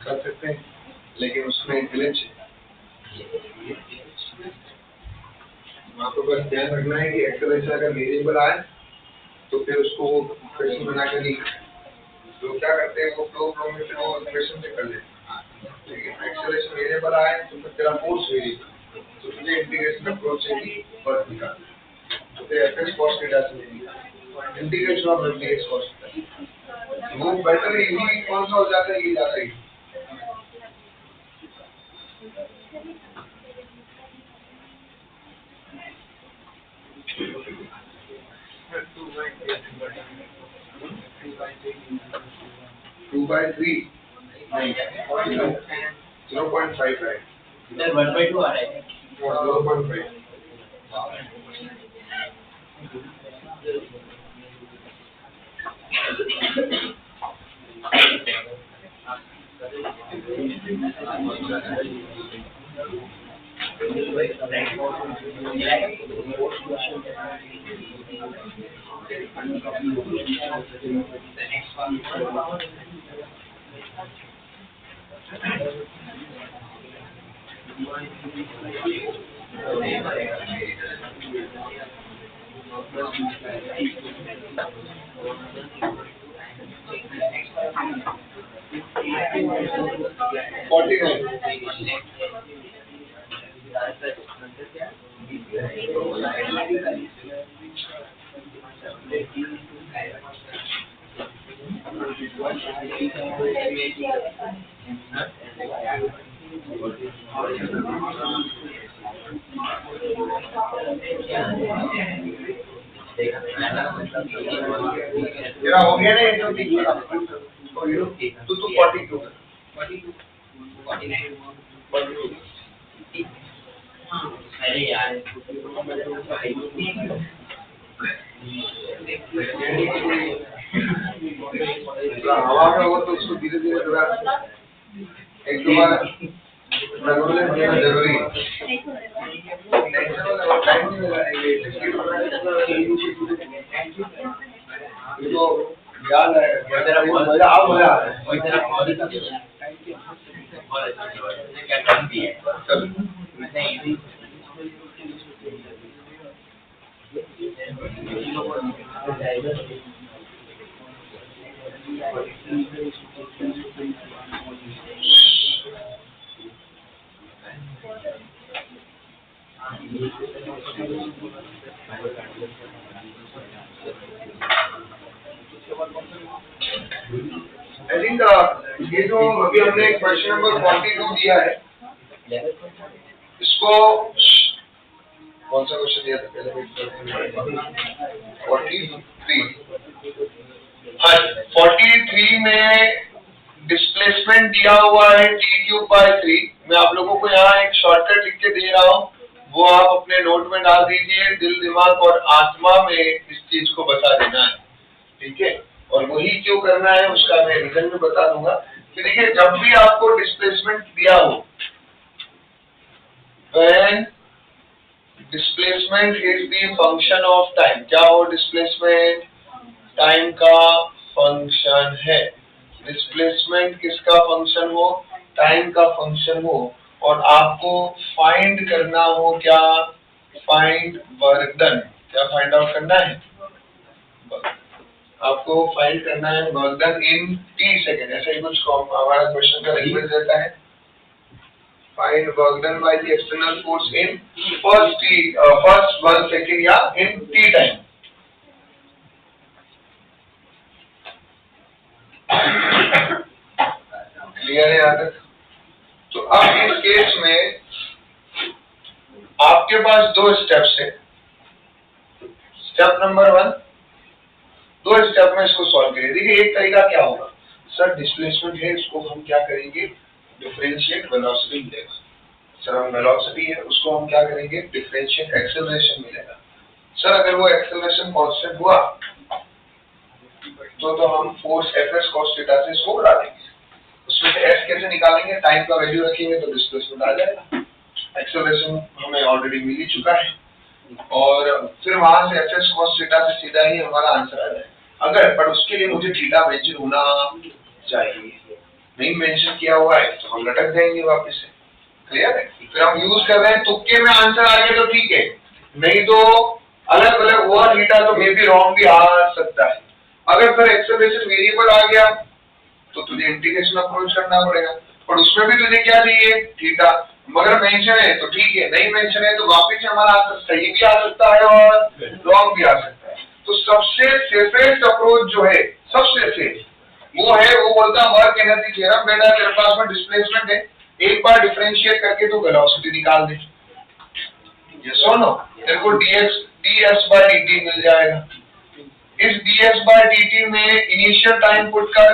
कर सकते हैं, लेकिन उसमें ग्लिच है। आपको बस ध्यान रखना है कि एक्सेलरेशन अगर वेरिएबल आए तो फिर उसको इक्वेशन बना कर लिख, तो क्या करते हैं वो फ्लो में फिर वो इक्वेशन से कर लेते हैं। लेकिन एक्सेलरेशन वेरिएबल आए तो फिर तेरा फोर्स वेरिएबल, तो तुझे इंटीग्रेशन अप्रोच से ही वर्क निकालना, तो फिर एफएस कॉस थीटा से निकालना, integration of FS cos theta, वो बेटर इजी कौन सा हो जाता है, ये ज्यादा ही। टू बाई थ्री 0.5 है, 1/2 आ रहा है 0.5। तेरा हो गया ना ये तो ठीक है तू 42 अरे यार हवा में होगा तो उसको धीरे धीरे थोड़ा एक दो बार रेगुलर देना जरूरी है। टेंशन वाला टाइम नहीं लगा ये तो याद है मजा मजा आ रहा है आई थिंक ये जो अभी हमने क्वेश्चन नंबर 42 दिया है इसको कौन सा क्वेश्चन दिया था पहले 43 हाँ 43 में डिस्प्लेसमेंट दिया हुआ है t³/3 मैं आप लोगों को यहाँ एक शॉर्टकट लिख के दे रहा हूँ वो आप अपने नोट में डाल दीजिए दिल दिमाग और आत्मा में इस चीज को बता देना है ठीक है और वही क्यों करना है उसका मैं रीजन में बता दूंगा कि देखिए जब भी आपको डिस्प्लेसमेंट दिया हो when displacement is the function of time क्या हो डिस्प्लेसमेंट टाइम का फंक्शन है डिस्प्लेसमेंट किसका फंक्शन हो टाइम का फंक्शन हो और आपको फाइंड करना हो क्या फाइंड वर्क डन क्या फाइंड आउट करना है आपको फाइंड करना है work done in t second ऐसा ही कुछ हमारा क्वेश्चन का लैंग्वेज रहता है find work done by the external force in first 1 second या इन t टाइम क्लियर है यहाँ तक तो अब इस केस में आपके पास दो स्टेप्स है स्टेप नंबर 1 दो स्टेप में इसको सॉल्व करिए देखिए एक तरीका क्या होगा सर डिस्प्लेसमेंट है इसको हम क्या करेंगे डिफरेंशिएट वेलोसिटी मिलेगा सर हम वेलोसिटी है उसको हम क्या करेंगे डिफरेंशिएट एक्सेलरेशन मिलेगा सर अगर वो एक्सेलरेशन कांस्टेंट हुआ तो हम फोर्स Fs cos थीटा से इसको बढ़ा देंगे उसमें से s कैसे निकालेंगे टाइम का वैल्यू रखेंगे तो डिस्प्लेसमेंट आ जाएगा एक्सेलरेशन हमें ऑलरेडी मिल ही चुका है और फिर वहां से Fs cos थीटा से सीधा ही हमारा आंसर आ जाएगा अगर पर उसके लिए मुझे थीटा मेंशन होना चाहिए नहीं मेंशन किया हुआ है तो हम लटक जाएंगे वापस से क्लियर है फिर हम यूज कर रहे हैं तुक्के में आंसर आ गया तो ठीक है नहीं तो अलग अलग हुआ थीटा तो मे बी रॉन्ग भी आ सकता है अगर फिर एक्सेलरेशन वेरिएबल आ गया तो तुझे इंटीग्रेशन अप्रोच करना पड़ेगा पर उसमें भी तुझे क्या चाहिए थीटा मगर मेंशन है तो ठीक है नहीं मेंशन है तो वापस हमारा आंसर सही भी आ सकता है और रॉन्ग भी आ सकता है तो सबसे सेफेस्ट अप्रोच जो है सबसे सेफ वो है वो बोलता है वर्क एनर्जी थ्योरम बेटा तेरे पास में डिस्प्लेसमेंट है एक बार डिफरेंशिएट करके तो वेलोसिटी निकाल दे यस और नो तेरे को ds/dt मिल जाएगा इस ds/dt में इनिशियल टाइम पुट कर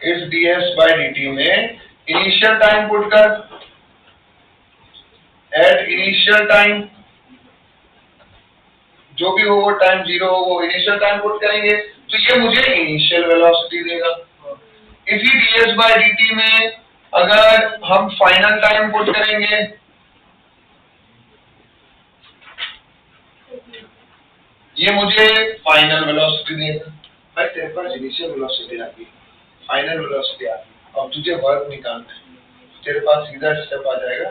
इस ds/dt में इनिशियल टाइम पुट कर एट इनिशियल टाइम जो भी हो वो टाइम 0 हो वो इनिशियल टाइम पुट करेंगे तो ये मुझे इनिशियल वेलोसिटी देगा इसी ds/dt में अगर हम फाइनल टाइम पुट करेंगे ये मुझे फाइनल वेलोसिटी देगा भाई तेरे पास इनिशियल वेलोसिटी आती है फाइनल वेलोसिटी आती है अब तुझे वर्क निकालना है तेरे पास सीधा स्टेप आ जाएगा,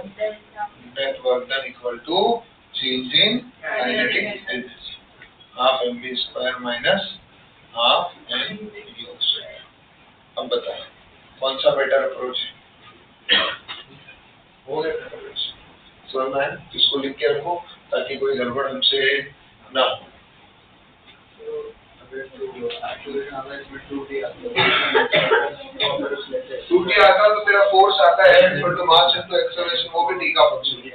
net work done equal to change in kinetic energy, half mv square minus half mu square. अब बताएं कौन सा बेटर अप्रोच है? हो गया अप्रोच, समझना है, इसको लिख के रखो ताकि कोई गड़बड़ हमसे ना हो। टूटी आता तो तेरा फोर्स आता है equal to mass into acceleration, वो भी टी का फंक्शन है,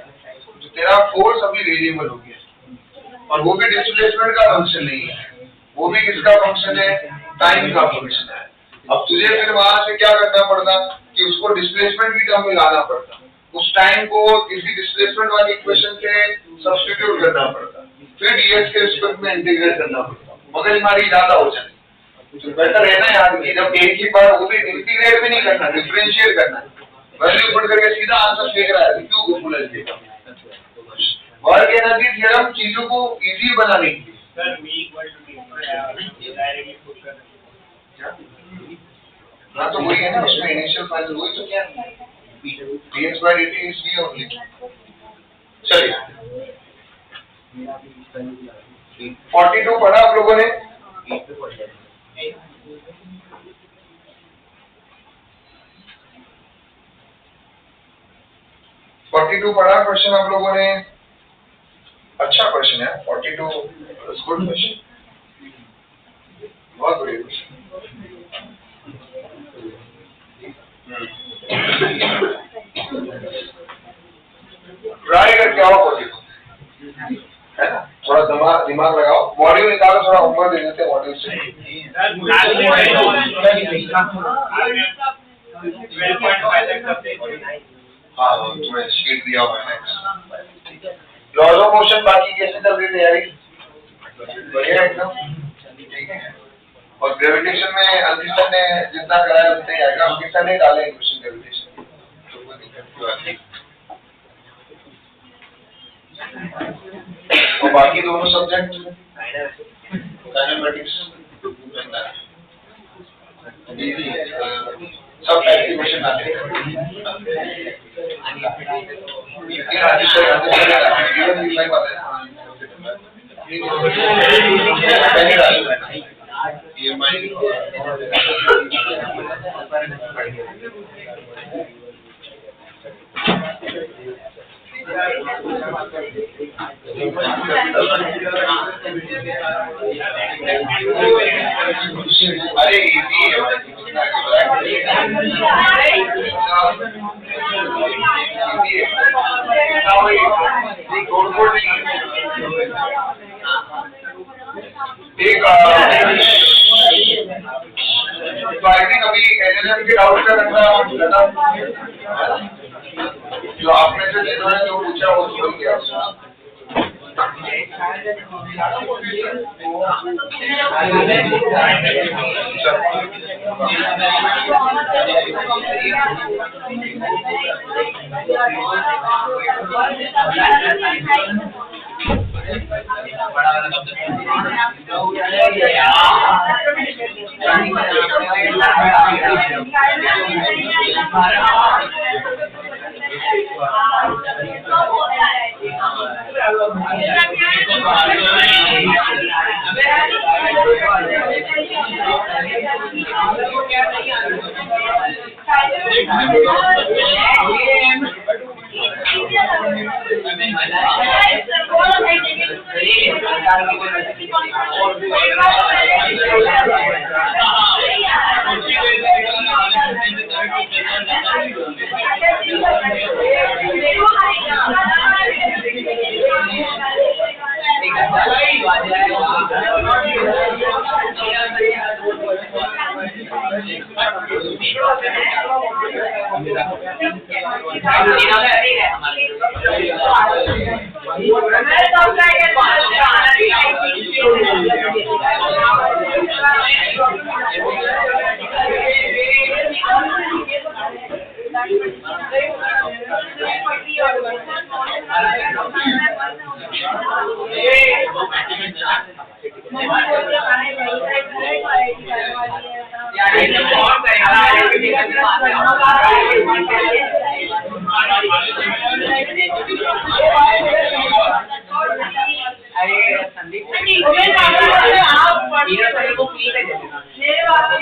तो तेरा फोर्स अभी वेरिएबल हो गया और वो भी डिस्प्लेसमेंट का फंक्शन नहीं है, वो भी किसका फंक्शन है? टाइम का फंक्शन है। अब तुझे फिर वहां से क्या करना पड़ता कि उसको डिस्प्लेसमेंट की टर्म में लाना पड़ता, उस टाइम को किसी डिस्प्लेसमेंट वाली इक्वेशन से सब्स्टिट्यूट करना पड़ता, फिर डीएस के रिस्पेक्ट में इंटीग्रेट करना पड़ता, मगर हमारी ज्यादा हो जाती। तो बेटर है ना यार कि जब एक ही बार वो भी इंटीग्रेट भी नहीं करना, डिफरेंशिएट करना, वैल्यू पुट करके सीधा आंसर फेंक रहा है, क्यों घुमू लगे? वर्क एनर्जी थ्योरम चीजों को इजी बनाने के लिए। Sir v equal to directly put कर हाँ तो वही है ना, उसमें इनिशियल फाइनल वही तो क्या है, dx by dt is v only। चलिए 42 पढ़ा आप लोगों ने? 42 पढ़ा क्वेश्चन आप लोगों ने? अच्छा क्वेश्चन है 42, गुड क्वेश्चन, बहुत बढ़िया क्वेश्चन। ट्राई करके आओ 42, है ना, थोड़ा दिमाग लगाओ, मॉड्यूल निकालो, थोड़ा होमवर्क दे देते हैं मॉड्यूल से। हाँ तुम्हें शीट दिया हुआ है। लॉज ऑफ मोशन बाकी कैसे चल रही तैयारी? बढ़िया एकदम, ठीक है। और ग्रेविटेशन में अंकिता ने जितना कराया उतना ही आएगा, अंकिता ने डाले क्वेश्चन ग्रेविटेशन, तो कोई दिक्कत की बात नहीं। और बाकी दोनों सब्जेक्ट काइनेमेटिक्स इजी है, सब टाइप के क्वेश्चन आते हैं। अरे इजी है, अभी एलएलएम के डाउट का रखना, जो आपने से जिन्होंने जो पूछा वो बोल गया। अरे संदीप आप हीरो सर को फ्री में दे देना मेरे बात ये